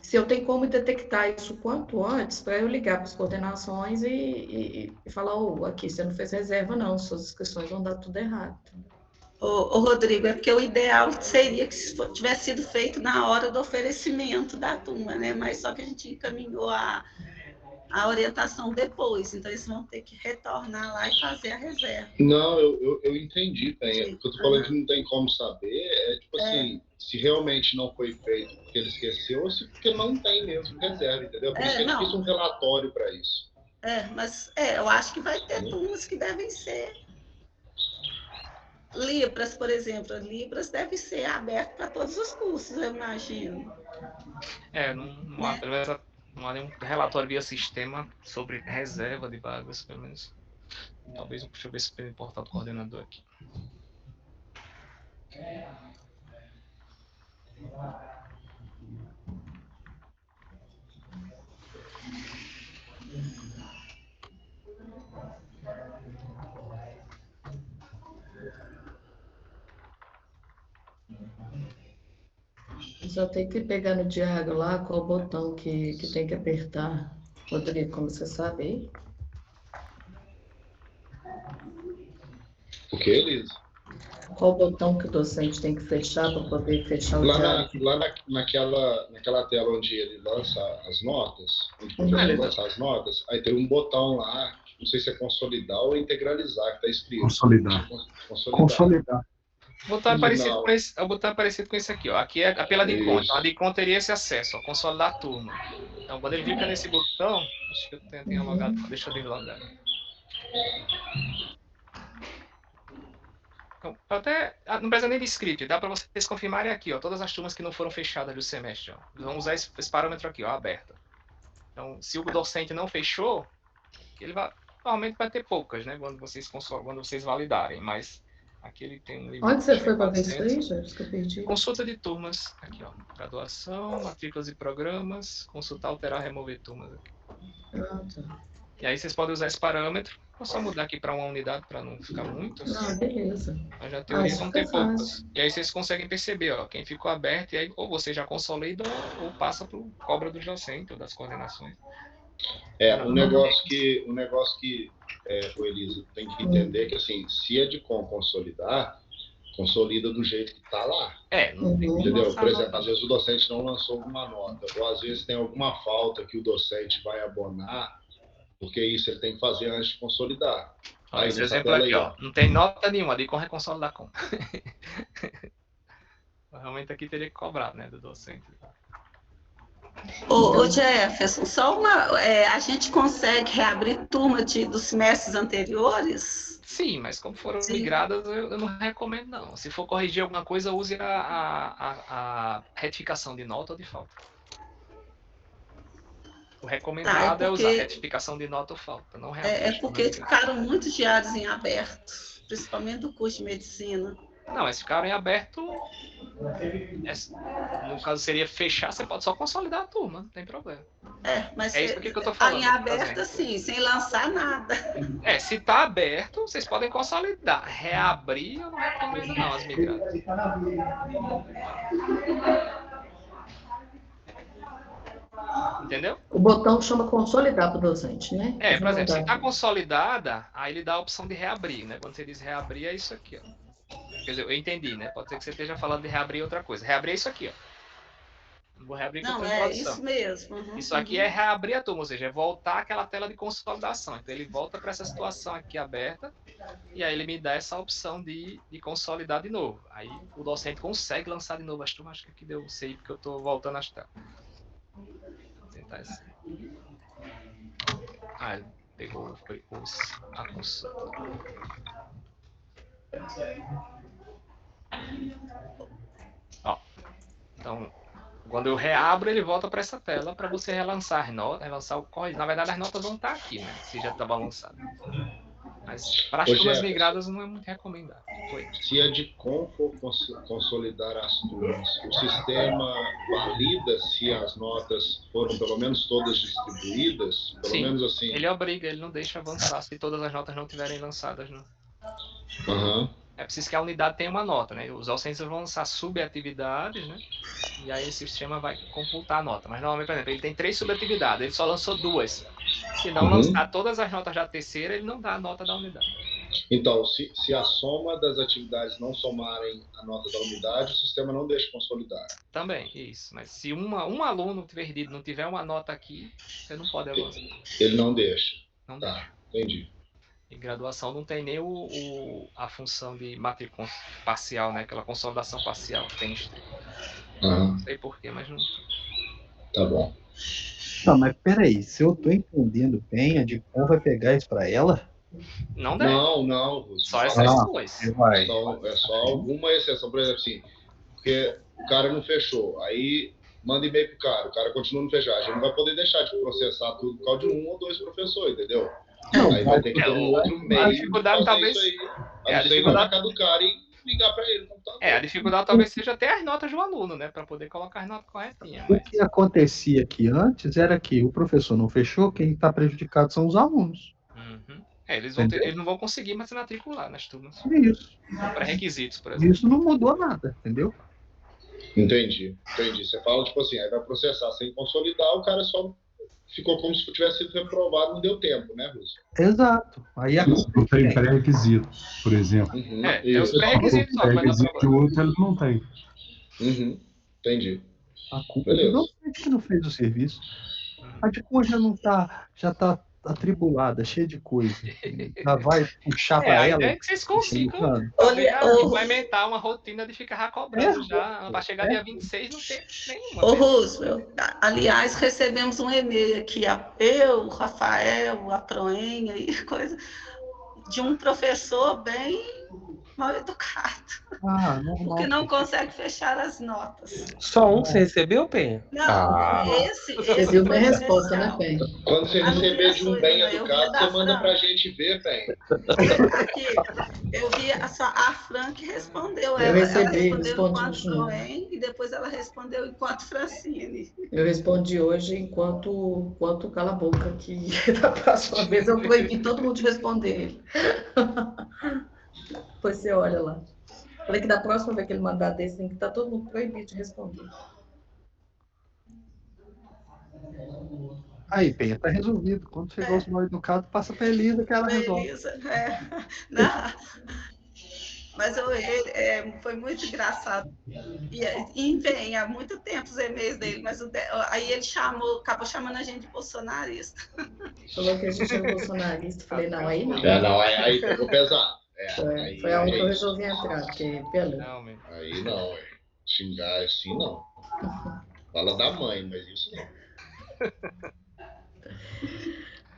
Se eu tenho como detectar isso quanto antes, para eu ligar para as coordenações e falar, aqui, você não fez reserva não, suas inscrições vão dar tudo errado. Ô, Rodrigo, é porque o ideal seria que tivesse sido feito na hora do oferecimento da turma, né? Mas só que a gente encaminhou a orientação depois, então eles vão ter que retornar lá e fazer a reserva. Não, eu entendi, bem. O que eu tô falando que não tem como saber é, tipo assim, se realmente não foi feito porque ele esqueceu ou se porque não tem mesmo reserva, entendeu? Por isso que a gente fez um relatório para isso. Mas eu acho que vai ter turmas que devem ser. Libras, por exemplo, Libras deve ser aberto para todos os cursos, eu imagino. Não há, pelo menos, não há nenhum relatório via sistema sobre reserva de vagas, pelo menos. Talvez, deixa eu ver se tem o portal do coordenador aqui. Só tem que pegar no diário lá qual botão que tem que apertar. Rodrigo, como você sabe aí? O que, Elisa? Qual botão que o docente tem que fechar para poder fechar o diário? Naquela tela onde ele lança as notas, onde o professor lança as notas, aí tem um botão lá, não sei se é consolidar ou integralizar, que está escrito. Consolidar. O botão é parecido com esse aqui, ó. Aqui é pela DICOM. Então a DICOM teria esse acesso, ó, consolidar a turma. Então quando ele clica nesse botão, acho que eu tenho logado, deixa eu deslogar. Então, não precisa nem de script, dá para vocês confirmarem aqui, ó, todas as turmas que não foram fechadas do semestre, ó. Vamos usar esse parâmetro aqui, ó, aberta. Então, se o docente não fechou, ele vai, normalmente vai ter poucas, né? Quando vocês validarem, mas aqui ele tem um limite Onde você de foi para ver isso 400. aí, Jefferson, que eu perdi? Consulta de turmas, aqui ó, graduação, matrículas e programas, consultar, alterar, remover turmas aqui. Ah, tá. E aí vocês podem usar esse parâmetro, vou só mudar aqui para uma unidade para não ficar muitas. Não, beleza. Mas na teoria isso vão fica ter poucas. fácil. E aí vocês conseguem perceber, ó, quem ficou aberto, e aí ou você já consolida ou passa para o cobra do docente ou das coordenações. Um negócio que o Elisa tem que entender que, assim, se é de consolidar, consolida do jeito que está lá. Não tem como Entendeu? lançar Por exemplo, nota. às vezes o docente não lançou alguma nota, ou às vezes tem alguma falta que o docente vai abonar, porque isso ele tem que fazer antes de consolidar. Ó, esse nessa exemplo tela aqui, aí, ó, não tem nota nenhuma de com consolidar com. Realmente aqui teria que cobrar, né, do docente. Ô, Jefferson, só a gente consegue reabrir turma dos semestres anteriores? Sim, mas como foram Sim. migradas, eu não recomendo não. Se for corrigir alguma coisa, use a retificação de nota ou de falta. O recomendado é usar retificação de nota ou falta, não reabrir. Porque ficaram muitos diários em aberto, principalmente do curso de medicina. Não, mas ficaram em aberto. No caso seria fechar, você pode só consolidar a turma, não tem problema. Mas é isso que eu tô falando. Em aberto, assim, sem lançar nada. Se tá aberto, vocês podem consolidar. Reabrir, eu não recomendo não, as migradas. Entendeu? O botão chama consolidar para o docente, né? Por exemplo, se está consolidada, aí ele dá a opção de reabrir, né? Quando você diz reabrir, é isso aqui, ó. Quer dizer, eu entendi, né? Pode ser que você esteja falando de reabrir outra coisa. Reabrir é isso aqui, ó. Vou reabrir com a introdução. Isso mesmo. Isso aqui é reabrir a turma, ou seja, é voltar àquela tela de consolidação. Então ele volta para essa situação aqui aberta e aí ele me dá essa opção de consolidar de novo. Aí o docente consegue lançar de novo as turmas. Acho que aqui deu sei porque eu estou voltando às telas. Vou tentar assim. Ele pegou a consulta. Então, quando eu reabro, ele volta para essa tela para você relançar as notas, relançar o correio. Na verdade, as notas vão estar aqui, né? Se já estava lançado. Mas para as turmas migradas não é muito recomendado. Se a de for consolidar as turmas, o sistema valida se as notas foram pelo menos todas distribuídas? Sim, menos assim. Ele obriga, ele não deixa avançar se todas as notas não estiverem lançadas. Não. É preciso que a unidade tenha uma nota, né? Os docentes vão lançar subatividades, né? E aí esse sistema vai computar a nota. Mas normalmente, por exemplo, ele tem 3 subatividades, ele só lançou 2. Se não lançar todas as notas da terceira, ele não dá a nota da unidade. Então, se a soma das atividades não somarem a nota da unidade, o sistema não deixa consolidar. Também, isso. Mas se um aluno perdido não tiver uma nota aqui, você não pode avançar. Ele não deixa. Não deixa. Entendi. E graduação não tem nem a função de matrícula parcial, né? Aquela consolidação parcial que tem. Não sei porquê, mas não. Tá bom. Não, mas peraí, se eu tô entendendo bem, a DICOM vai pegar isso para ela? Não deve. Não. Só essas duas. É só alguma exceção, por exemplo, assim, porque o cara não fechou, aí manda e-mail pro cara, o cara continua não fechar, a gente não vai poder deixar de processar tudo por causa de 1 ou 2 professores, entendeu? Aí vai ter que ter um outro meio. A dificuldade talvez. A dificuldade vai do cara e ligar para ele. A dificuldade talvez seja ter as notas do aluno, né? Para poder colocar as notas corretinhas. O que acontecia aqui antes era que o professor não fechou, quem está prejudicado são os alunos. Eles não vão conseguir mais se matricular nas turmas. Isso. Pré-requisitos, por exemplo. Isso não mudou nada, entendeu? Entendi. Você fala, tipo assim, aí vai processar sem consolidar, o cara só ficou como se tivesse sido reprovado, não deu tempo, né, Rússio? Exato. Aí não tem pré-requisito, por exemplo. Tem os pré-requisitos, só, mas o outro ele não tem. Entendi. A culpa é do docente que não fez o serviço. A DICOM já tá atribulada, cheia de coisa. Já vai puxar para ela. É que vocês consigam implementar uma rotina de ficar cobrando já. Para chegar dia 26 não tem nenhuma. Ô, Roosevelt, aliás, recebemos um e-mail aqui, eu, o Rafael, a Proenha e coisa, de um professor bem mal educado, Ah, normal. porque não consegue fechar as notas. Só um que você recebeu, Penha? Não, Ah. esse Você viu minha foi resposta, né, especial. Pen? Quando você Ah, não vi receber a de sua um ainda, bem não. Eu vi a educado, da você manda Fran. pra gente ver, bem. Aqui, eu vi a Fran que respondeu. Eu Ela recebi, respondeu respondi enquanto de novo. Coen e depois ela respondeu enquanto Francine. Eu respondi hoje enquanto cala a boca, que da próxima vez eu proibi todo mundo de responder. Depois você olha lá. Falei que da próxima vez que ele mandar desse, tem que estar todo mundo proibido de responder. Aí, Penha, tá resolvido. Quando chegar os mal educados, passa pra Elisa que ela resolve. Elisa, não, mas foi muito engraçado. E vem há muito tempo os e-mails dele, mas aí ele acabou chamando a gente de bolsonarista. Falou que a gente era bolsonarista. Falei, não, aí não. Não, aí pegou pesado. Foi a um que eu resolvi entrar, porque pelo. Realmente. Aí não, xingar assim não. Fala da mãe, mas isso não.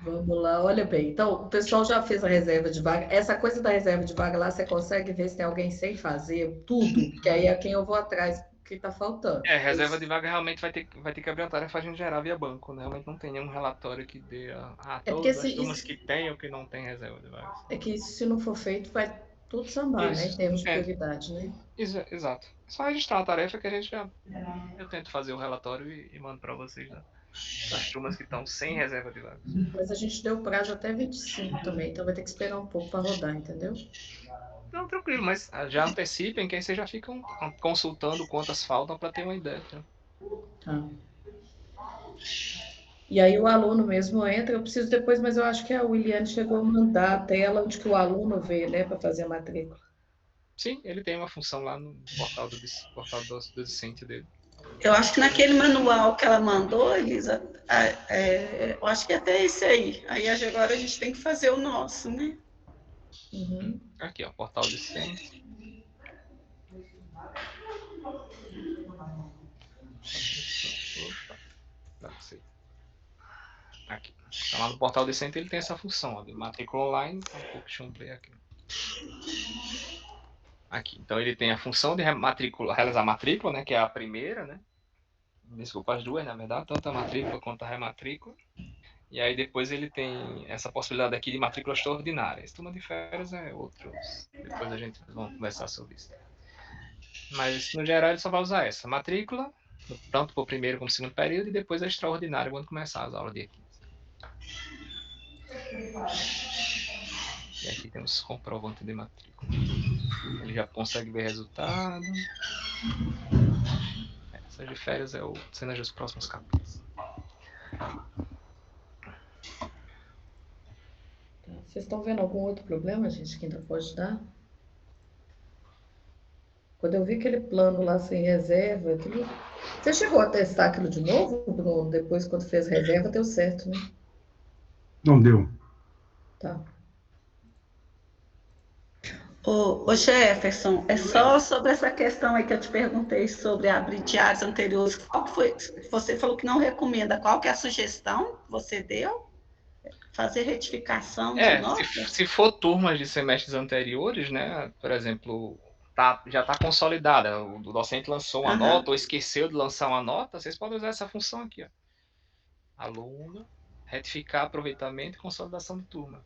Vamos lá, olha bem. Então, o pessoal já fez a reserva de vaga. Essa coisa da reserva de vaga lá, você consegue ver se tem alguém sem fazer tudo, que aí é quem eu vou atrás, que está faltando. Reserva de vaga realmente vai ter que abrir uma tarefa a gente gerar via banco, né? Realmente não tem nenhum relatório que dê todas as turmas que tem ou que não tem reserva de vaga. É que se não for feito, vai tudo sambar, né? Em termos de prioridade, né? Exato. É só registrar uma tarefa que a gente eu tento fazer o relatório e mando para vocês, né? As turmas que estão sem reserva de vaga. Mas a gente deu prazo até 25 também, então vai ter que esperar um pouco para rodar, entendeu? Não, tranquilo, mas já antecipem que aí vocês já ficam consultando quantas faltam para ter uma ideia. Né? Tá. E aí o aluno mesmo entra, eu preciso depois, mas eu acho que a Williane chegou a mandar a tela onde que o aluno vê, né, para fazer a matrícula. Sim, ele tem uma função lá no portal do discente dele. Eu acho que naquele manual que ela mandou, Elisa, eu acho que até esse aí. Aí agora a gente tem que fazer o nosso, né? Uhum. Aqui, ó, portal discente. Aqui. Então, lá no portal discente ele tem essa função, ó, de matrícula online. Deixa eu ampliar aqui. Aqui, então ele tem a função de realizar a matrícula, né, que é a primeira, né? Desculpa, as duas, na verdade, tanto a matrícula quanto a rematrícula. E aí depois ele tem essa possibilidade aqui de matrícula extraordinária. Esse turma de férias é outro. Depois a gente vai conversar sobre isso. Mas no geral ele só vai usar essa matrícula, tanto para o primeiro como segundo período, e depois a extraordinária quando começar as aulas de 15. E aqui temos comprovante de matrícula. Ele já consegue ver resultado. Essas de férias é o cenas dos próximos capítulos. Vocês estão vendo algum outro problema, gente, que ainda pode dar? Quando eu vi aquele plano lá sem reserva, aquilo... Você chegou a testar aquilo de novo, Bruno? Depois, quando fez reserva, deu certo, né? Não deu. Tá. Ô Jefferson, é só sobre essa questão aí que eu te perguntei sobre abrir diários anteriores. Qual que foi? Você falou que não recomenda. Qual que é a sugestão que você deu? Fazer retificação de nota? Se for turmas de semestres anteriores, né? Por exemplo, já está consolidada. O docente lançou uma nota ou esqueceu de lançar uma nota, vocês podem usar essa função aqui, ó. Aluno, retificar aproveitamento e consolidação de turma.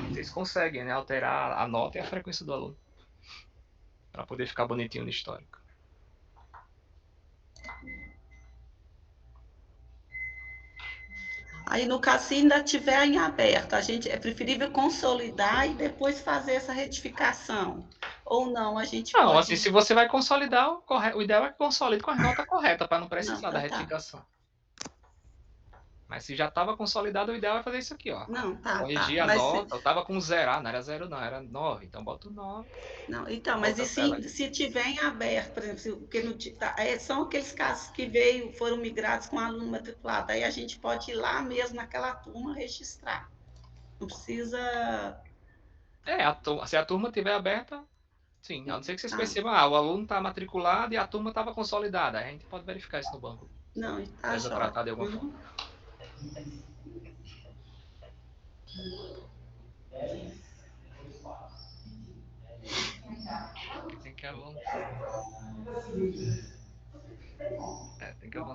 Vocês conseguem, né, alterar a nota e a frequência do aluno para poder ficar bonitinho no histórico. Aí, no caso, se ainda estiver em aberto, é preferível consolidar e depois fazer essa retificação. Ou não, a gente Não, pode... assim, se você vai consolidar, o ideal é que consolide com a nota correta, para não precisar da retificação. Mas se já estava consolidado, o ideal é fazer isso aqui, ó. Não, corrigir a nota. Eu estava com 0, não era 0 não, era 9. Então bota o 9. Não, então, mas e se tiver em aberto, por exemplo, porque são aqueles casos que foram migrados com aluno matriculado. Aí a gente pode ir lá mesmo naquela turma registrar. Não precisa... se a turma estiver aberta, sim. A não ser que vocês percebam, o aluno está matriculado e a turma estava consolidada. Aí a gente pode verificar isso no banco. Não, está já tratado de alguma forma.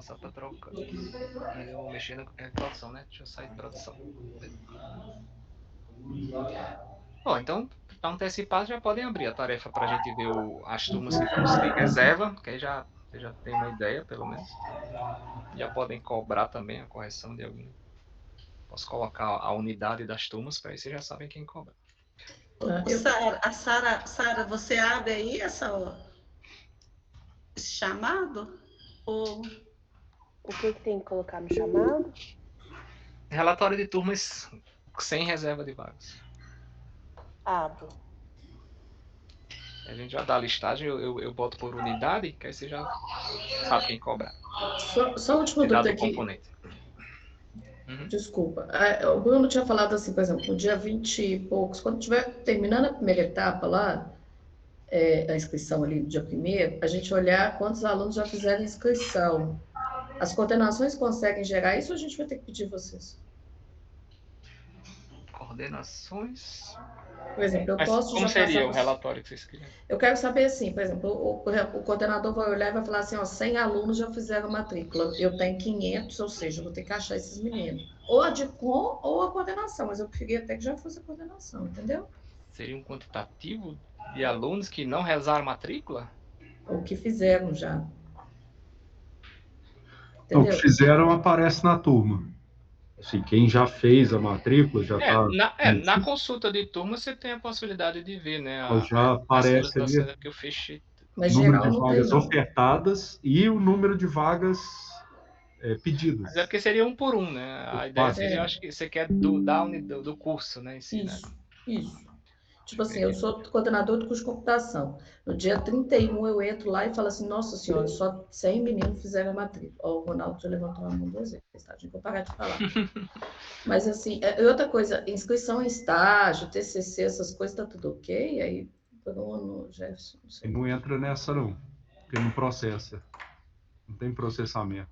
passar para trocar. Mas eu vou mexer na produção, né? Deixa eu sair de produção. Bom, então, para antecipar, já podem abrir a tarefa para a gente ver as turmas que vão ser reserva, que aí já tem uma ideia, pelo menos. Já podem cobrar também a correção de algum. Posso colocar a unidade das turmas, para aí vocês já sabem quem cobra. Sara, você abre aí esse chamado? Ou... O que tem que colocar no chamado? Relatório de turmas sem reserva de vagas. Abro. A gente já dá a listagem, eu boto por unidade, que aí você já sabe quem cobrar. Só a última dúvida aqui. Componente. Uhum. Desculpa. O Bruno tinha falado assim, por exemplo, no dia 20 e poucos, quando estiver terminando a primeira etapa lá, a inscrição ali no dia 1º, a gente olhar quantos alunos já fizeram inscrição. As coordenações conseguem gerar isso ou a gente vai ter que pedir vocês? Coordenações... Por exemplo, eu posso como já seria passar o relatório que vocês queriam? Eu quero saber assim, por exemplo, o coordenador vai olhar e vai falar assim, ó, 100 alunos já fizeram matrícula, eu tenho 500, ou seja, eu vou ter que achar esses meninos. Ou a DICOM ou a coordenação, mas eu preferia até que já fosse a coordenação, entendeu? Seria um quantitativo de alunos que não realizaram matrícula? Ou que fizeram já. Então, o Entendeu? que fizeram aparece na turma. Assim, quem já fez a matrícula já está... Na consulta de turma você tem a possibilidade de ver, né? Já aparece ali que eu fechei. Mas o número geral de não vagas tem, não. ofertadas e o número de vagas pedidas. Mas é porque seria um por um, né? A ideia seria, acho que você quer do curso, né? Em si, Isso, né? isso. Tipo assim, eu sou coordenador do curso de computação. No dia 31 eu entro lá e falo assim, nossa senhora, só 100 meninos fizeram a matrícula. Ó, o Ronaldo já levantou a mão 2 vezes, tá? A gente vai parar de falar. Mas assim, outra coisa, inscrição em estágio, TCC, essas coisas, tá tudo ok? Aí, Bruno, Jefferson, não sei. Não entra nessa não, porque não processa. Não tem processamento.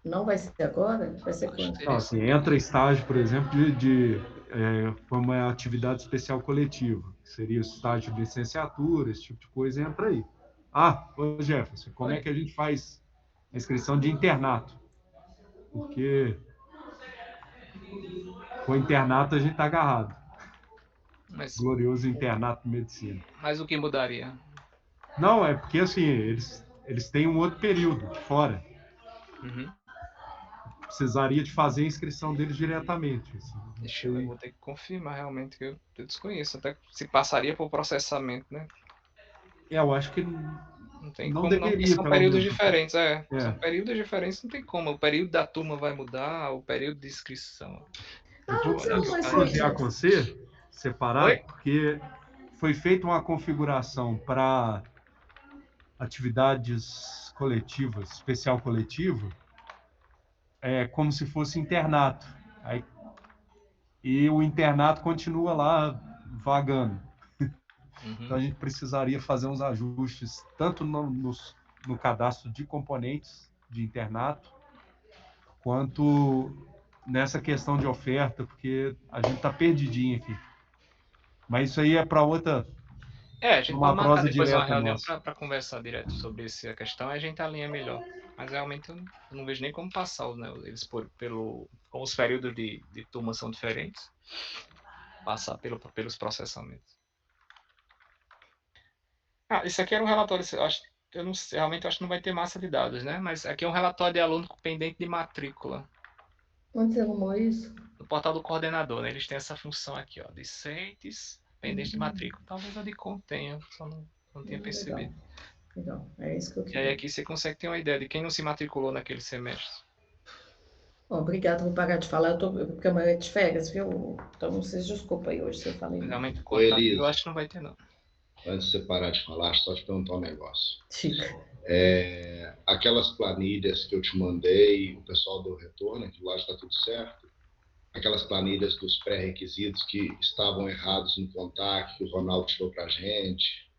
Não vai ser agora? Vai ser quando? Não, assim, entra estágio, por exemplo, como uma atividade especial coletiva, que seria o estágio de licenciatura, esse tipo de coisa, entra aí. Ô Jefferson, como é que a gente faz a inscrição de internato? Porque com o internato a gente está agarrado. Glorioso internato de medicina. Mas o que mudaria? Não, é porque assim, eles têm um outro período de fora. Uhum. Precisaria de fazer a inscrição deles diretamente. Assim. Eu vou ter que confirmar realmente, que eu desconheço. Até se passaria por processamento, né? Eu acho que não tem não como, deveria. não. São períodos diferentes, São períodos diferentes, não tem como. O período da turma vai mudar, o período de inscrição. Eu vou enviar com você, separado, porque foi feita uma configuração para atividades coletivas, especial coletivo, como se fosse internato. E o internato continua lá vagando. Uhum. Então a gente precisaria fazer uns ajustes, tanto no cadastro de componentes de internato, quanto nessa questão de oferta, porque a gente está perdidinho aqui. Mas isso aí é para outra... a gente pode marcar depois uma reunião para conversar direto sobre essa questão, e a gente alinha melhor. Mas realmente eu não vejo nem como passar, né? Eles como os períodos de turma são diferentes, passar pelos processamentos. Isso aqui era um relatório, eu não sei, realmente acho que não vai ter massa de dados, né? Mas aqui é um relatório de aluno pendente de matrícula. Onde você arrumou isso? No portal do coordenador, né? Eles têm essa função aqui, ó, discentes, pendente de matrícula. Talvez a DICOM tenha, só não tinha percebido. Legal, é isso que eu queria. E aí aqui você consegue ter uma ideia de quem não se matriculou naquele semestre. Bom, obrigado, vou parar de falar, porque amanhã é de férias, viu? Então vocês desculpa aí hoje se eu falei. Realmente, eu acho que não vai ter, não. Antes de você parar de falar, só te perguntar um negócio. Chica. Aquelas planilhas que eu te mandei, o pessoal deu retorno, que lá está tudo certo. Aquelas planilhas dos pré-requisitos que estavam errados no contato, que o Ronaldo tirou para a gente.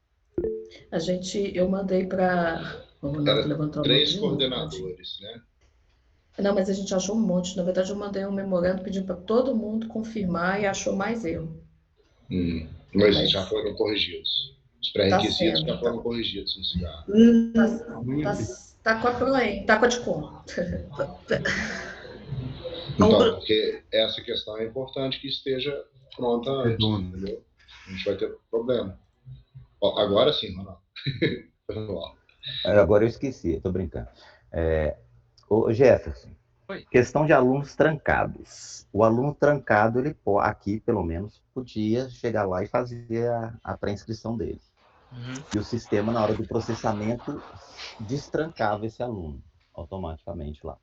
Eu mandei para... O Ronaldo levantou a mão. 3 coordenadores, né? Não, mas a gente achou um monte. Na verdade, eu mandei um memorando pedindo para todo mundo confirmar e achou mais erro. Mas já foram corrigidos. Os pré-requisitos já foram corrigidos no cigarro. Tá com a Proem, tá com a Dicom. Então, porque essa questão é importante que esteja pronta antes, Redondo. entendeu? A gente vai ter problema. Ó, agora sim, Ronaldo. Agora eu esqueci, tô brincando. Ô Jefferson, Oi. questão de alunos trancados. O aluno trancado, ele aqui, pelo menos, podia chegar lá e fazer a pré-inscrição dele. E o sistema, na hora do processamento, destrancava esse aluno automaticamente lá.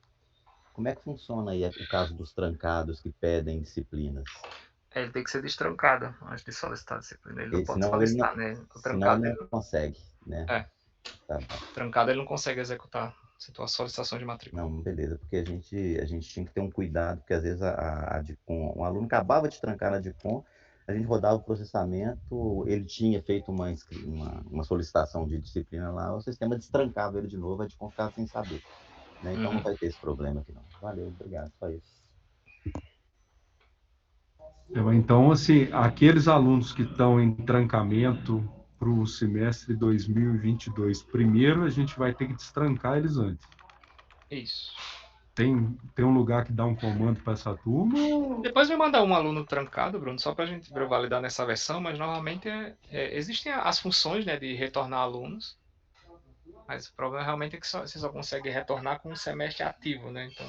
Como é que funciona aí o caso dos trancados que pedem disciplinas? Ele tem que ser destrancado antes de solicitar a disciplina. Ele não pode Senão solicitar, né? O senão trancado, não consegue, né? Tá bom. Trancado ele não consegue executar a solicitação de matrícula. Não, beleza, porque a gente tinha que ter um cuidado, porque às vezes a DICOM, um aluno acabava de trancar na DICOM, a gente rodava o processamento, ele tinha feito uma solicitação de disciplina lá, o sistema destrancava ele de novo, a DICOM ficava sem saber. Né? Então não vai ter esse problema aqui não. Valeu, obrigado, só isso. Então, assim, aqueles alunos que estão em trancamento para o semestre 2022, primeiro a gente vai ter que destrancar eles antes. Isso. Tem um lugar que dá um comando para essa turma? Depois me mandar um aluno trancado, Bruno, só para a gente validar nessa versão, mas normalmente existem as funções, né, de retornar alunos, mas o problema realmente é que você só consegue retornar com um semestre ativo, né? Então,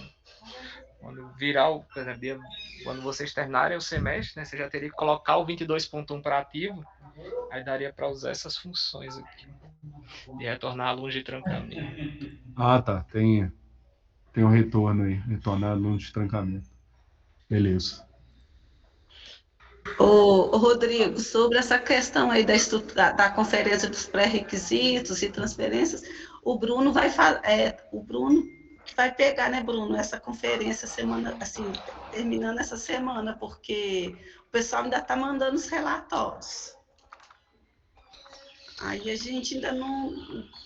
quando virar, por exemplo, quando vocês terminarem o semestre, né, você já teria que colocar o 22.1 para ativo, aí daria para usar essas funções aqui, de retornar alunos de trancamento. Ah, tá, tem um retorno aí, retornar alunos de trancamento. Beleza. Ô, Rodrigo, sobre essa questão aí da conferência dos pré-requisitos e transferências, o Bruno que vai pegar, né, Bruno, essa conferência semana, assim, terminando essa semana, porque o pessoal ainda está mandando os relatórios. Aí a gente ainda não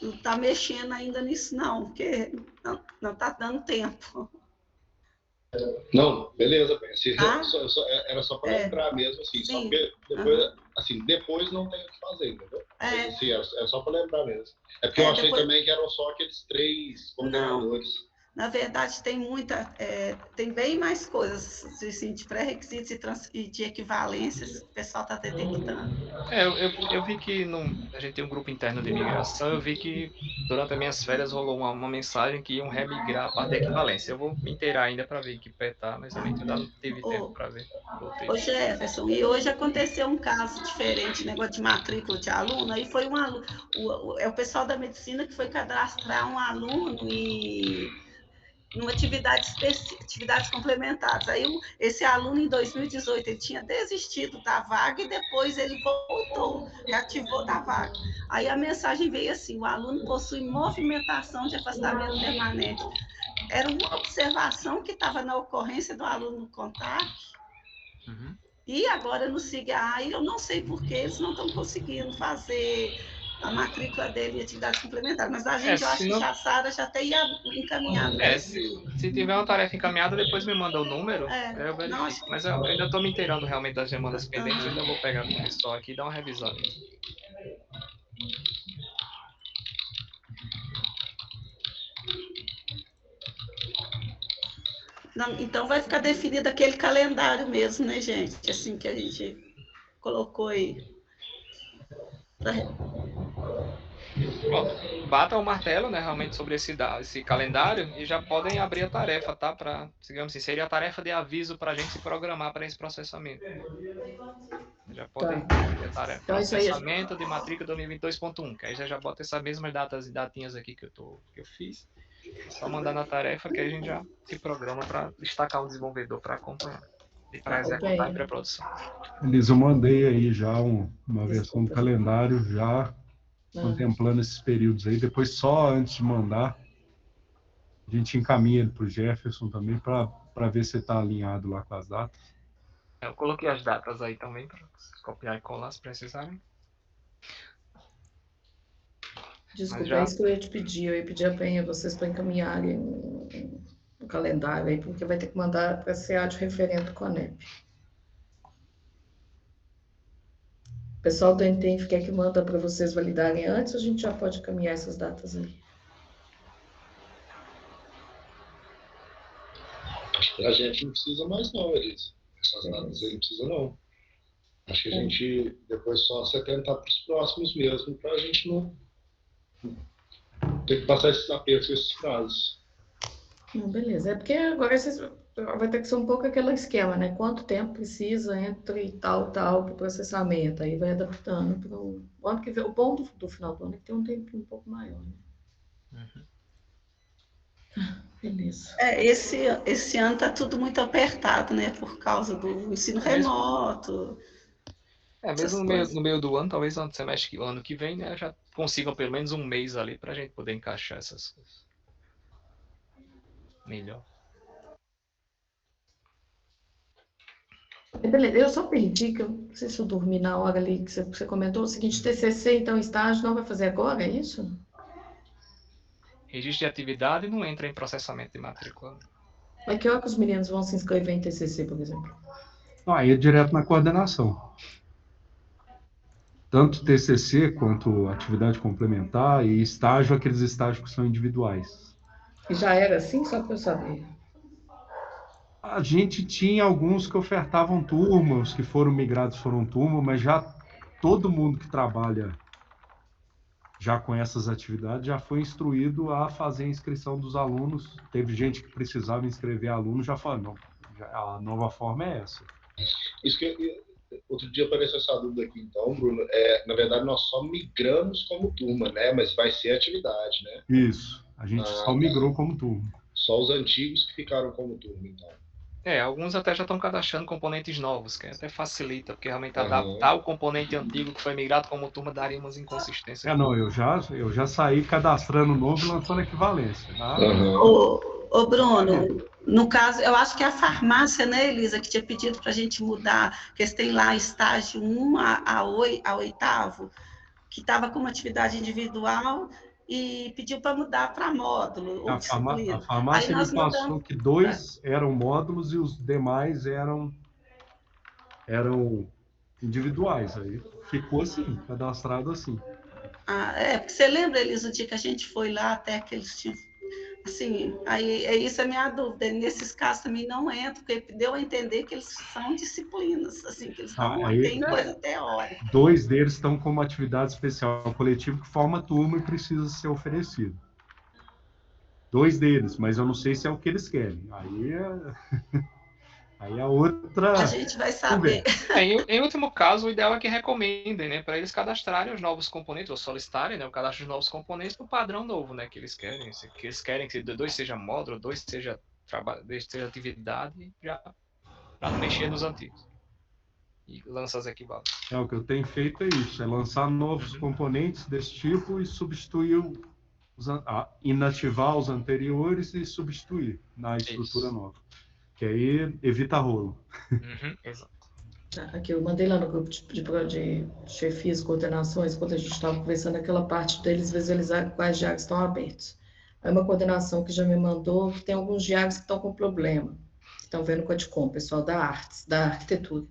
está mexendo ainda nisso, não, porque não está dando tempo. Não, beleza. Ah? Era só para lembrar mesmo, assim. Sim. Só porque depois, assim, depois não tem o que fazer, entendeu? Assim, é só para lembrar mesmo. É porque eu achei também que eram só aqueles 3 coordenadores. Na verdade, tem bem mais coisas assim, de pré-requisitos e de equivalências que o pessoal está detectando. Eu vi que a gente tem um grupo interno de migração, eu vi que durante as minhas férias rolou uma mensagem que iam remigrar a parte da equivalência. Eu vou me inteirar ainda para ver que pé tá, mas realmente ainda não tive tempo para ver. Ô Jefferson, e hoje aconteceu um caso diferente, negócio de matrícula de aluno, aí foi um aluno, o pessoal da medicina que foi cadastrar um aluno e numa atividades complementares. Aí esse aluno, em 2018, ele tinha desistido da vaga e depois ele voltou, reativou da vaga. Aí a mensagem veio assim, o aluno possui movimentação de afastamento permanente. Era uma observação que estava na ocorrência do aluno no CONTAC, e agora no SIGA, eu não sei por que eles não estão conseguindo fazer a matrícula dele em atividade complementar, mas a gente, eu acho que a Sara já até ia encaminhado. Se tiver uma tarefa encaminhada, depois me manda o número, eu verifico. Mas eu ainda estou me inteirando realmente das demandas pendentes, eu ainda vou pegar com o pessoal aqui e dar uma revisada. Não, então vai ficar definido aquele calendário mesmo, né, gente? Assim que a gente colocou aí. Pronto, bata o martelo, né, realmente sobre esse calendário e já podem abrir a tarefa, tá? Para, digamos assim, seria a tarefa de aviso para a gente se programar para esse processamento. Já podem abrir a tarefa. Processamento de matrícula 2022.1, que aí já bota essas mesmas datas e datinhas aqui que eu fiz. É só mandar na tarefa que aí a gente já se programa para destacar um desenvolvedor para acompanhar e para executar em pré-produção. Elisa, eu mandei aí já uma versão do calendário já contemplando esses períodos aí. Depois, só antes de mandar, a gente encaminha ele para o Jefferson também para ver se está alinhado lá com as datas. Eu coloquei as datas aí também para copiar e colar se precisarem. Desculpa, é isso que eu ia te pedir. Eu ia pedir a Penha vocês para encaminharem o calendário aí, porque vai ter que mandar para a CA de referendo com a NEP. O pessoal do ENTENF quer que manda para vocês validarem antes, ou a gente já pode encaminhar essas datas aí? Acho que a gente não precisa mais não, Elisa. Essas datas aí não precisa não. Acho que a gente depois só se atentar para os próximos mesmo, para a gente não ter que passar esses apertos, esses prazos. Não, beleza. É porque agora vai ter que ser um pouco aquele esquema, né? Quanto tempo precisa entre tal para o processamento? Aí vai adaptando para o ano que vem. O bom do final do ano é que tem um tempinho um pouco maior, né? Beleza. Esse ano está tudo muito apertado, né? Por causa do ensino remoto. Mesmo no meio do ano, talvez no semestre ano que vem, né, já consigam pelo menos um mês ali para a gente poder encaixar essas coisas. Melhor. Beleza, eu só perdi, que eu não sei se eu dormi na hora ali que você comentou. O seguinte, TCC, então, estágio não vai fazer agora, é isso? Registro de atividade não entra em processamento de matrícula. Mas que hora que os meninos vão se inscrever em TCC, por exemplo? Aí é direto na coordenação. Tanto TCC quanto atividade complementar e estágio, aqueles estágios que são individuais. E já era assim, só para eu saber. A gente tinha alguns que ofertavam turma, os que foram migrados foram turma, mas já todo mundo que trabalha já com essas atividades já foi instruído a fazer a inscrição dos alunos. Teve gente que precisava inscrever aluno, já falou, não, a nova forma é essa. Isso que outro dia apareceu essa dúvida aqui, então, Bruno. Na verdade, nós só migramos como turma, né? Mas vai ser atividade, né? Isso. A gente só migrou como turma. Só os antigos que ficaram como turma, então. Alguns até já estão cadastrando componentes novos, que até facilita, porque realmente adaptar o componente antigo que foi migrado como turma daria umas inconsistências. Eu já saí cadastrando novo e lançando equivalência. Tá? Ô, Bruno, no caso, eu acho que é a farmácia, né, Elisa, que tinha pedido para a gente mudar, porque eles têm lá estágio 1 a 8º, que estava como atividade individual, e pediu para mudar para módulo. A farmácia me passou que 2 eram módulos e os demais eram individuais. Aí ficou assim, cadastrado assim. Porque você lembra, Elisa, o dia que a gente foi lá, até que eles tinham... Assim, isso é a minha dúvida. Nesses casos também não entra, porque deu a entender que eles são disciplinas, assim, que eles não têm coisa teórica. 2 deles estão como atividade especial coletiva que forma turma e precisa ser oferecido. 2 deles, mas eu não sei se é o que eles querem. Aí a outra... A gente vai saber. Em último caso, o ideal é que recomendem, né, para eles cadastrarem os novos componentes, ou solicitarem, né, o cadastro dos novos componentes no padrão novo, né, que eles querem. Que eles querem que 2 seja módulo, 2 seja atividade, já para não mexer nos antigos. E lança as equivalentes. O que eu tenho feito é isso, é lançar novos componentes desse tipo e substituir, inativar os anteriores e substituir na estrutura nova. Que aí evita rolo. Exato. Aqui eu mandei lá no grupo de chefias, coordenações, quando a gente estava conversando, aquela parte deles visualizar quais diários estão abertos. Aí uma coordenação que já me mandou que tem alguns diários que estão com problema, que estão vendo com a DICOM, pessoal da arquitetura.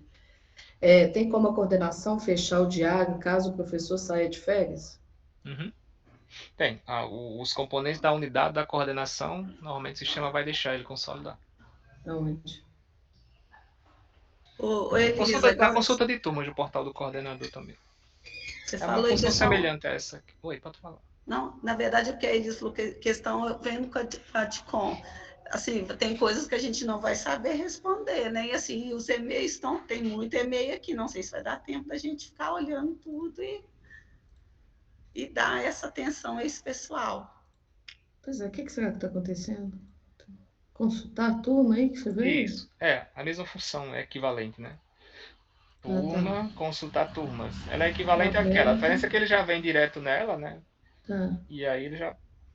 Tem como a coordenação fechar o diário caso o professor saia de férias? Tem. Os componentes da unidade da coordenação, normalmente o sistema vai deixar ele consolidar. Aonde? Na consulta de turmas do portal do coordenador também. Você falou uma função semelhante a essa aqui. Oi, pode falar. Não, na verdade, o que eles falou que estão vendo com a DICOM. Assim, tem coisas que a gente não vai saber responder, né? E assim, os e-mails tem muito e-mail aqui, não sei se vai dar tempo da gente ficar olhando tudo e dar essa atenção a esse pessoal. Pois é, o que será que está acontecendo? Consultar a turma aí que você vê? Isso, a mesma função, é equivalente, né? Turma, consultar turmas. Ela é equivalente àquela. A diferença é que ele já vem direto nela, né? E aí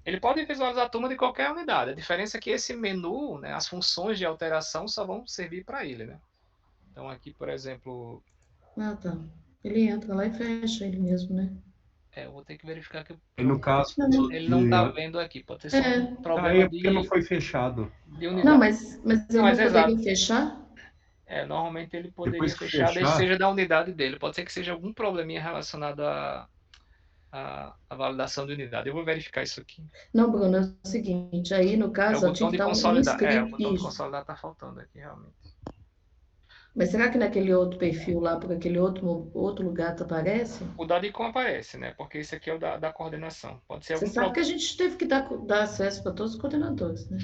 ele pode visualizar a turma de qualquer unidade. A diferença é que esse menu, né, as funções de alteração só vão servir para ele, né? Então aqui, por exemplo... Ele entra lá e fecha ele mesmo, né? Eu vou ter que verificar que no caso ele não está vendo aqui. Pode ter só um problema porque não foi fechado. De unidade. Não, mas ele não poderia fechar? Normalmente ele poderia fechar, desde que seja da unidade dele. Pode ser que seja algum probleminha relacionado a validação de unidade. Eu vou verificar isso aqui. Não, Bruno, é o seguinte, aí no É o caso ó, tinha botão que de dar um consolidar. O inscrito. botão de Isso. consolidar tá faltando aqui, realmente. Mas será que naquele outro perfil lá, por aquele outro lugar aparece? O da DICOM aparece, né? Porque esse aqui é o da coordenação. Pode ser Você algum sabe que a problema. gente teve que dar acesso para todos os coordenadores, né?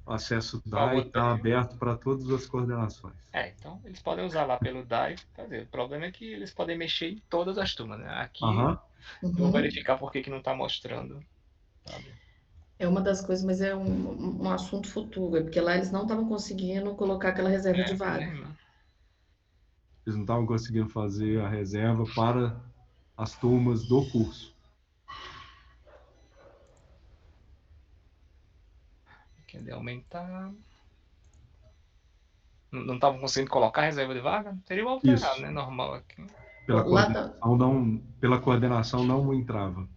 O acesso Qual DAI outro está perfil? aberto para todas as coordenações. Então eles podem usar lá pelo DAI fazer. O problema é que eles podem mexer em todas as turmas, né? Aqui Aham. eu vou verificar por que não tá mostrando. Sabe? É uma das coisas, mas é um assunto futuro, é porque lá eles não estavam conseguindo colocar aquela reserva de vaga. Eles não estavam conseguindo fazer a reserva para as turmas do curso. Quer aumentar. Não estavam conseguindo colocar a reserva de vaga? Seria o alterado, Isso. né? Normal aqui. Pela coordenação não entrava.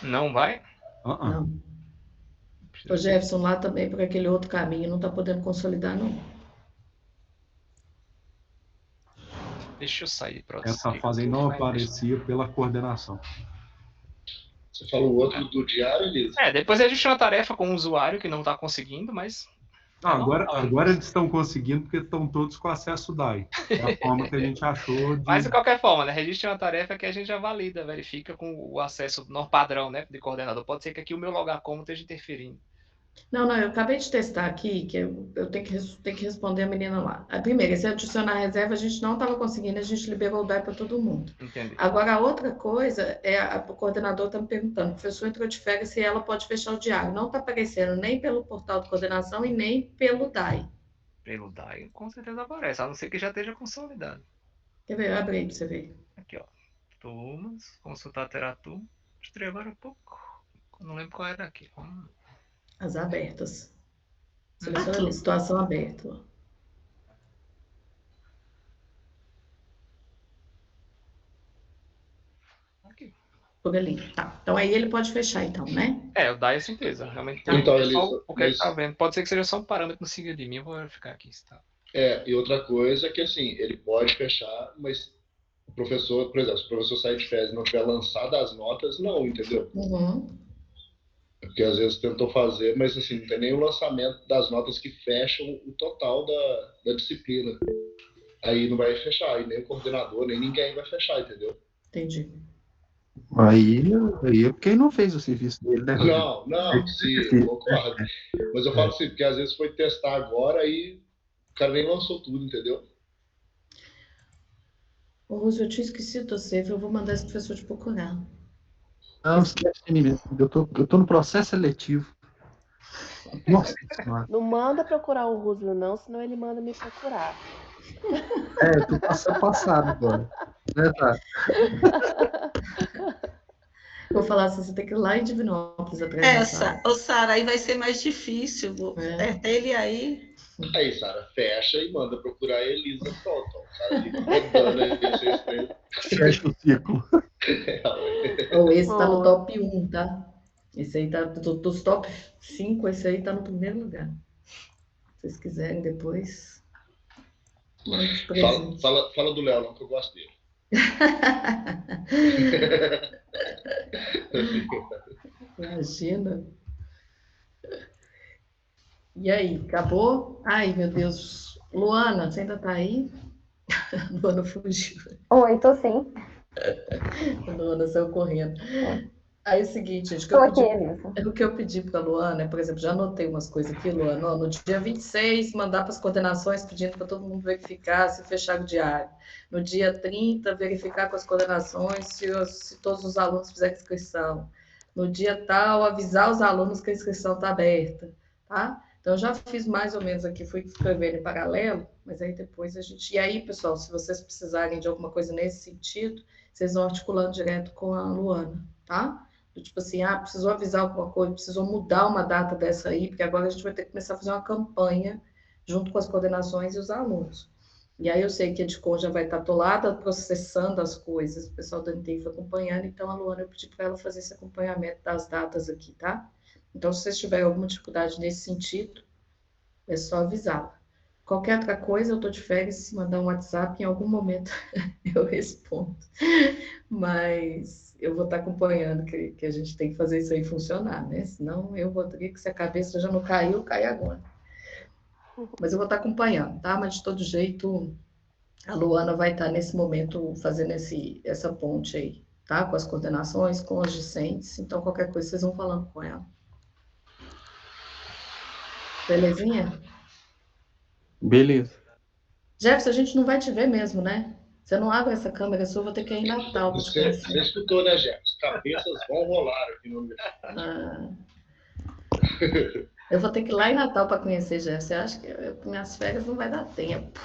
Não vai? Não. O Jefferson lá também, por aquele outro caminho, não está podendo consolidar, não. Deixa eu sair para Essa fase aí não aparecia pela coordenação. Você fala o outro do diário, Elisa? Depois a gente tem uma tarefa com o usuário que não está conseguindo, mas... Agora eles estão conseguindo porque estão todos com acesso DAI. É a forma que a gente achou de... Mas de qualquer forma, né? Registre uma tarefa que a gente já valida, verifica com o acesso padrão, né? De coordenador. Pode ser que aqui o meu logar como esteja interferindo. Não, eu acabei de testar aqui, que eu tenho que responder a menina lá. A primeira, se adicionar a reserva, a gente não estava conseguindo, a gente liberou o DAI para todo mundo. Entendi. Agora, a outra coisa, o coordenador está me perguntando, o professor entrou de férias, se ela pode fechar o diário. Não está aparecendo nem pelo portal de coordenação e nem pelo DAI. Pelo DAI, com certeza aparece, a não ser que já esteja consolidado. Quer ver? Abre aí para você ver. Aqui, ó. Turmas, consultar Teratur. Mostrei agora há pouco. Não lembro qual era aqui. As abertas. Seleciona ali, situação aberta. Aqui. Por ali. Tá. Então aí ele pode fechar, então, né? O DAI é certeza. Realmente tem então, o que ele está vendo. Pode ser que seja só um parâmetro no seguinte de mim. Eu vou verificar aqui. Tá. E outra coisa é que assim, ele pode fechar, mas o professor, por exemplo, se o professor sair de férias e não tiver lançado as notas, não, entendeu? Uhum. Porque às vezes tentou fazer, mas assim, não tem nem o lançamento das notas que fecham o total da disciplina. Aí não vai fechar, e nem o coordenador, nem ninguém vai fechar, entendeu? Entendi. Aí é porque ele não fez o serviço dele, né? Não, sim, eu concordo. Mas eu falo assim, porque às vezes foi testar agora e o cara nem lançou tudo, entendeu? Ô, Rússio, eu tinha esquecido do save, eu vou mandar esse professor te procurar. Não, esquece de mim mesmo. Eu tô no processo seletivo. Nossa senhora. Não manda procurar o Rússio, não, senão ele manda me procurar. Eu tô passado agora. Né, tá? Vou falar assim, você tem que ir lá em Divinópolis apresentar. Ô, Sara, aí vai ser mais difícil. Aperta ele aí. Aí, Sara, fecha e manda procurar a Elisa, pronto. O cara fica rodando aí, fecha o ciclo. Esse tá no top 1, tá? Esse aí tá dos top 5, esse aí tá no primeiro lugar. Se vocês quiserem depois, manda os presentes. Fala do Léo, não, que eu gosto dele. Imagina. E aí, acabou? Ai, meu Deus. Luana, você ainda tá aí? Luana fugiu. Oi, tô sim. Luana saiu correndo. Aí é o seguinte, gente, o que eu pedi para a Luana, por exemplo, já anotei umas coisas aqui, Luana, no dia 26, mandar para as coordenações pedindo para todo mundo verificar se fechar o diário. No dia 30, verificar com as coordenações se todos os alunos fizerem inscrição. No dia tal, avisar os alunos que a inscrição está aberta, tá? Então, eu já fiz mais ou menos aqui, fui escrevendo em paralelo, mas aí depois a gente... E aí, pessoal, se vocês precisarem de alguma coisa nesse sentido, vocês vão articulando direto com a Luana, tá? Tipo assim, precisou avisar alguma coisa, precisou mudar uma data dessa aí, porque agora a gente vai ter que começar a fazer uma campanha junto com as coordenações e os alunos. E aí eu sei que a Edcom já vai estar atolada processando as coisas, o pessoal da NTI foi acompanhando, então a Luana, eu pedi para ela fazer esse acompanhamento das datas aqui, tá? Então, se vocês tiverem alguma dificuldade nesse sentido, é só avisá-la. Qualquer outra coisa, eu estou de férias, se mandar um WhatsApp, em algum momento eu respondo. Mas eu vou estar acompanhando, que a gente tem que fazer isso aí funcionar, né? Senão eu, Rodrigo, se a cabeça já não caiu, cai agora. Mas eu vou estar acompanhando, tá? Mas de todo jeito, a Luana vai estar nesse momento fazendo essa ponte aí, tá? Com as coordenações, com as discentes. Então, qualquer coisa, vocês vão falando com ela. Belezinha? Beleza. Jefferson, a gente não vai te ver mesmo, né? Você não abre essa câmera sua, eu vou ter que ir em Natal para te Você conhecer. escutou, né, Jefferson? Cabeças vão rolar aqui no Eu vou ter que ir lá em Natal para conhecer Jefferson. Eu acho que minhas férias não vai dar tempo.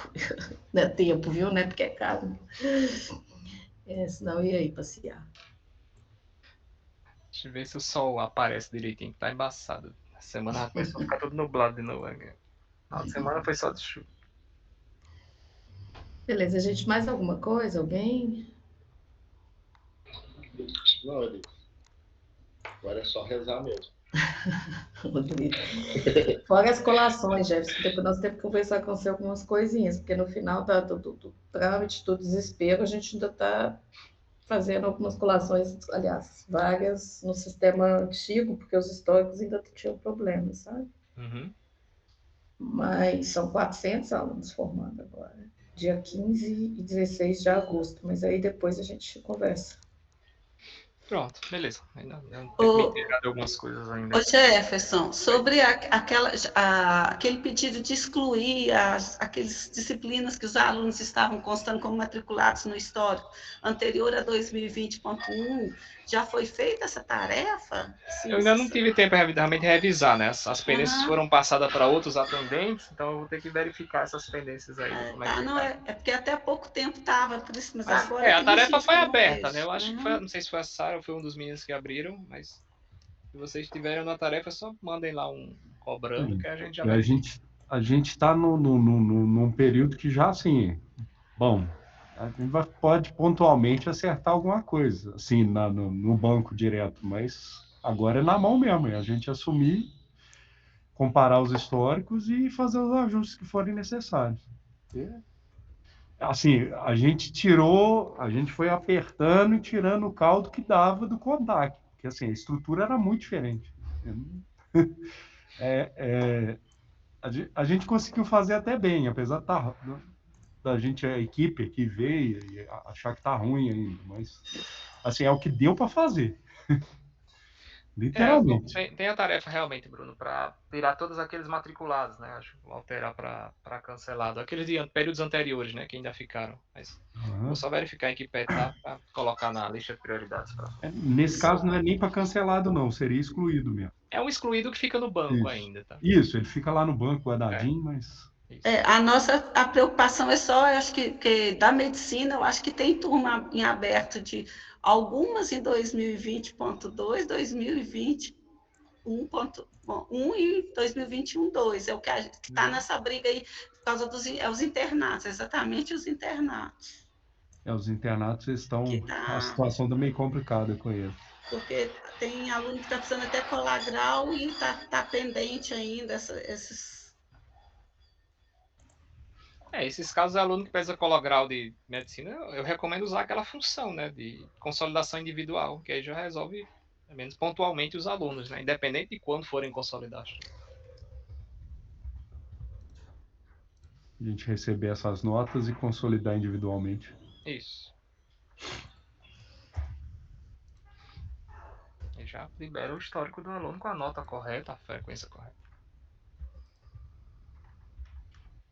Não é tempo, viu? Não é porque é caro. Senão eu ia ir passear. Deixa eu ver se o sol aparece direitinho, que tá embaçado. A semana já começou a ficar tudo nublado de novo. A semana foi só de chuva. Beleza, gente, mais alguma coisa? Alguém? Não, Eli. Agora é só rezar mesmo. Rodrigo. Fora as colações, Jefferson, nós temos que conversar com você algumas coisinhas, porque no final do trâmite, do desespero, a gente ainda está fazendo algumas colações, aliás, várias no sistema antigo, porque os históricos ainda tinham problemas, sabe? Uhum. Mas são 400 alunos formando agora, dia 15 e 16 de agosto, mas aí depois a gente conversa. Pronto, beleza. Ainda tenho que me inteirar de algumas coisas ainda. Ô Jefferson, sobre aquele pedido de excluir aquelas disciplinas que os alunos estavam constando como matriculados no histórico anterior a 2020.1, já foi feita essa tarefa? Sim, Eu ainda não tive tempo para realmente revisar, né? As pendências foram passadas para outros atendentes, então eu vou ter que verificar essas pendências aí. É porque até pouco tempo estava, por isso, mas agora. A tarefa foi aberta, né? Eu acho que foi, não sei se foi a Sara ou foi um dos meninos que abriram, mas se vocês tiverem na tarefa, só mandem lá um cobrando que a gente já vai. A gente está num período que já, assim, bom, a gente pode pontualmente acertar alguma coisa, assim, no banco direto, mas agora é na mão mesmo, é a gente assumir, comparar os históricos e fazer os ajustes que forem necessários. Assim, a gente foi apertando e tirando o caldo que dava do Kodak, porque assim, a estrutura era muito diferente. A gente conseguiu fazer até bem, apesar da gente, a equipe que veio, e achar que tá ruim ainda, mas assim, é o que deu para fazer. Literalmente. Tem a tarefa realmente, Bruno, para tirar todos aqueles matriculados, né? Acho que vou alterar para cancelado. Aqueles de períodos anteriores, né? Que ainda ficaram. Mas vou só verificar em que pé tá para colocar na lista de prioridades. Nesse caso, não é nem para cancelado, não. Seria excluído mesmo. É um excluído que fica no banco ainda, tá? Isso, ele fica lá no banco guardadinho, mas... A preocupação é só, eu acho que da medicina, eu acho que tem turma em aberto de algumas em 2020.2, 2021.1 e 2021.2. É o que está nessa briga aí, por causa dos internatos, exatamente os internatos. Os internatos estão... A situação está meio complicada com eles. Porque tem aluno que está precisando até colar grau e está pendente ainda esses... Esses casos de aluno que precisa colar grau de medicina, eu recomendo usar aquela função, né, de consolidação individual, que aí já resolve, pelo menos pontualmente, os alunos, né, independente de quando forem consolidados. A gente receber essas notas e consolidar individualmente. Isso. E já libera o histórico do aluno com a nota correta, a frequência correta.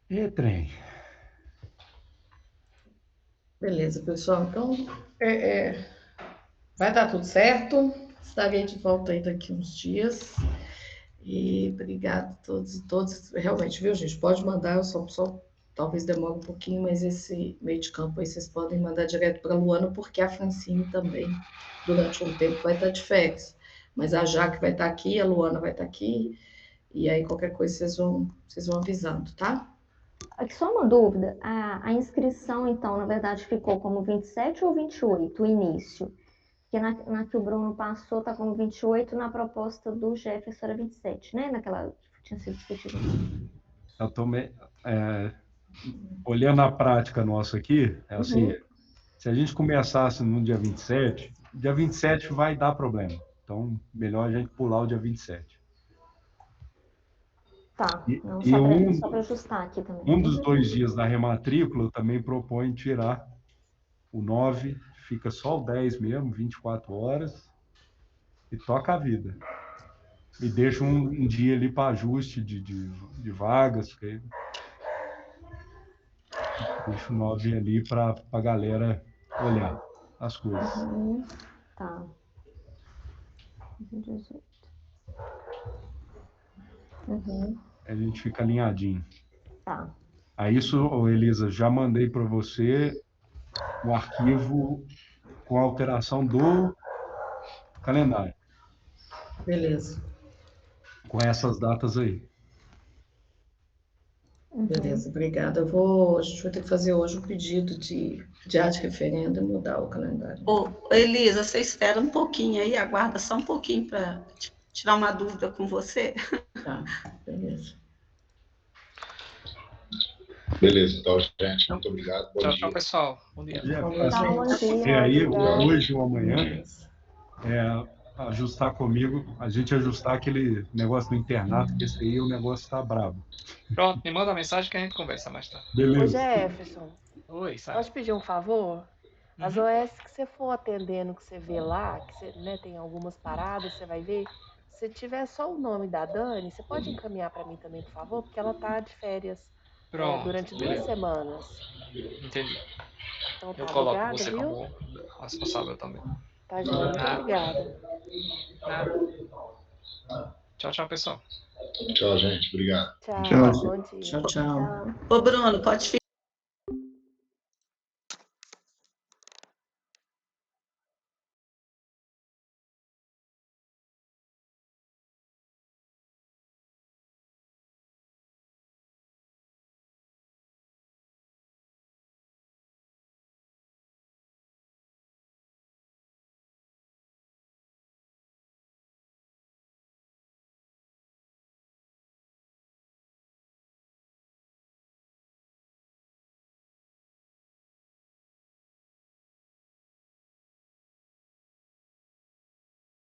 E trem. Beleza, pessoal. Então, vai dar tudo certo. Estarei de volta aí daqui uns dias. E obrigado a todos e todas. Realmente, viu, gente? Pode mandar, eu só talvez demore um pouquinho, mas esse meio de campo aí vocês podem mandar direto para a Luana, porque a Francine também, durante um tempo, vai estar de férias. Mas a Jaque vai estar aqui, a Luana vai estar aqui, e aí qualquer coisa vocês vão avisando, tá? Aqui só uma dúvida, a inscrição, então, na verdade, ficou como 27 ou 28, o início? Porque na que o Bruno passou está como 28, na proposta do Jefferson era 27, né? Naquela que tinha sido discutida. olhando a prática nossa aqui, é assim, se a gente começasse no dia 27, dia 27 vai dar problema. Então, melhor a gente pular o dia 27. Tá, não, E só para ajustar aqui também. um dos 2 dias da rematrícula, eu também proponho tirar o 9, fica só o 10 mesmo, 24 horas, e toca a vida. E deixa um dia ali para ajuste de vagas, porque deixa o 9 ali para a galera olhar as coisas. Tá. 18. A gente fica alinhadinho. Tá. Aí isso, Elisa, já mandei para você o arquivo com a alteração do calendário, Beleza. com essas datas aí. Beleza, obrigada. A gente vai ter que fazer hoje o pedido de arte referenda e mudar o calendário. Ô, Elisa, você espera um pouquinho aí, aguarda só um pouquinho para tirar uma dúvida com você. Tá, beleza. Beleza, então, gente, muito obrigado. Bom Tchau, dia. tchau, pessoal. Bom dia. E aí, hoje ou amanhã, ajustar comigo, a gente ajustar aquele negócio do internato, que esse aí o negócio tá brabo. Pronto, me manda uma mensagem que a gente conversa mais tarde. Beleza. Ô Jefferson, Oi, Sara. posso te pedir um favor? As OS que você for atendendo, que você vê lá, que você, né, tem algumas paradas, você vai ver. Se tiver só o nome da Dani, você pode encaminhar para mim também, por favor? Porque ela tá de férias durante 2 semanas. Entendi. Então tá, Eu coloco obrigada, você viu? como responsável também. Tá, joia. Muito obrigada. Tchau, tchau, pessoal. Tchau, gente. Obrigado. Tchau, bom dia. Tchau, tchau. Ô, Bruno, pode ficar.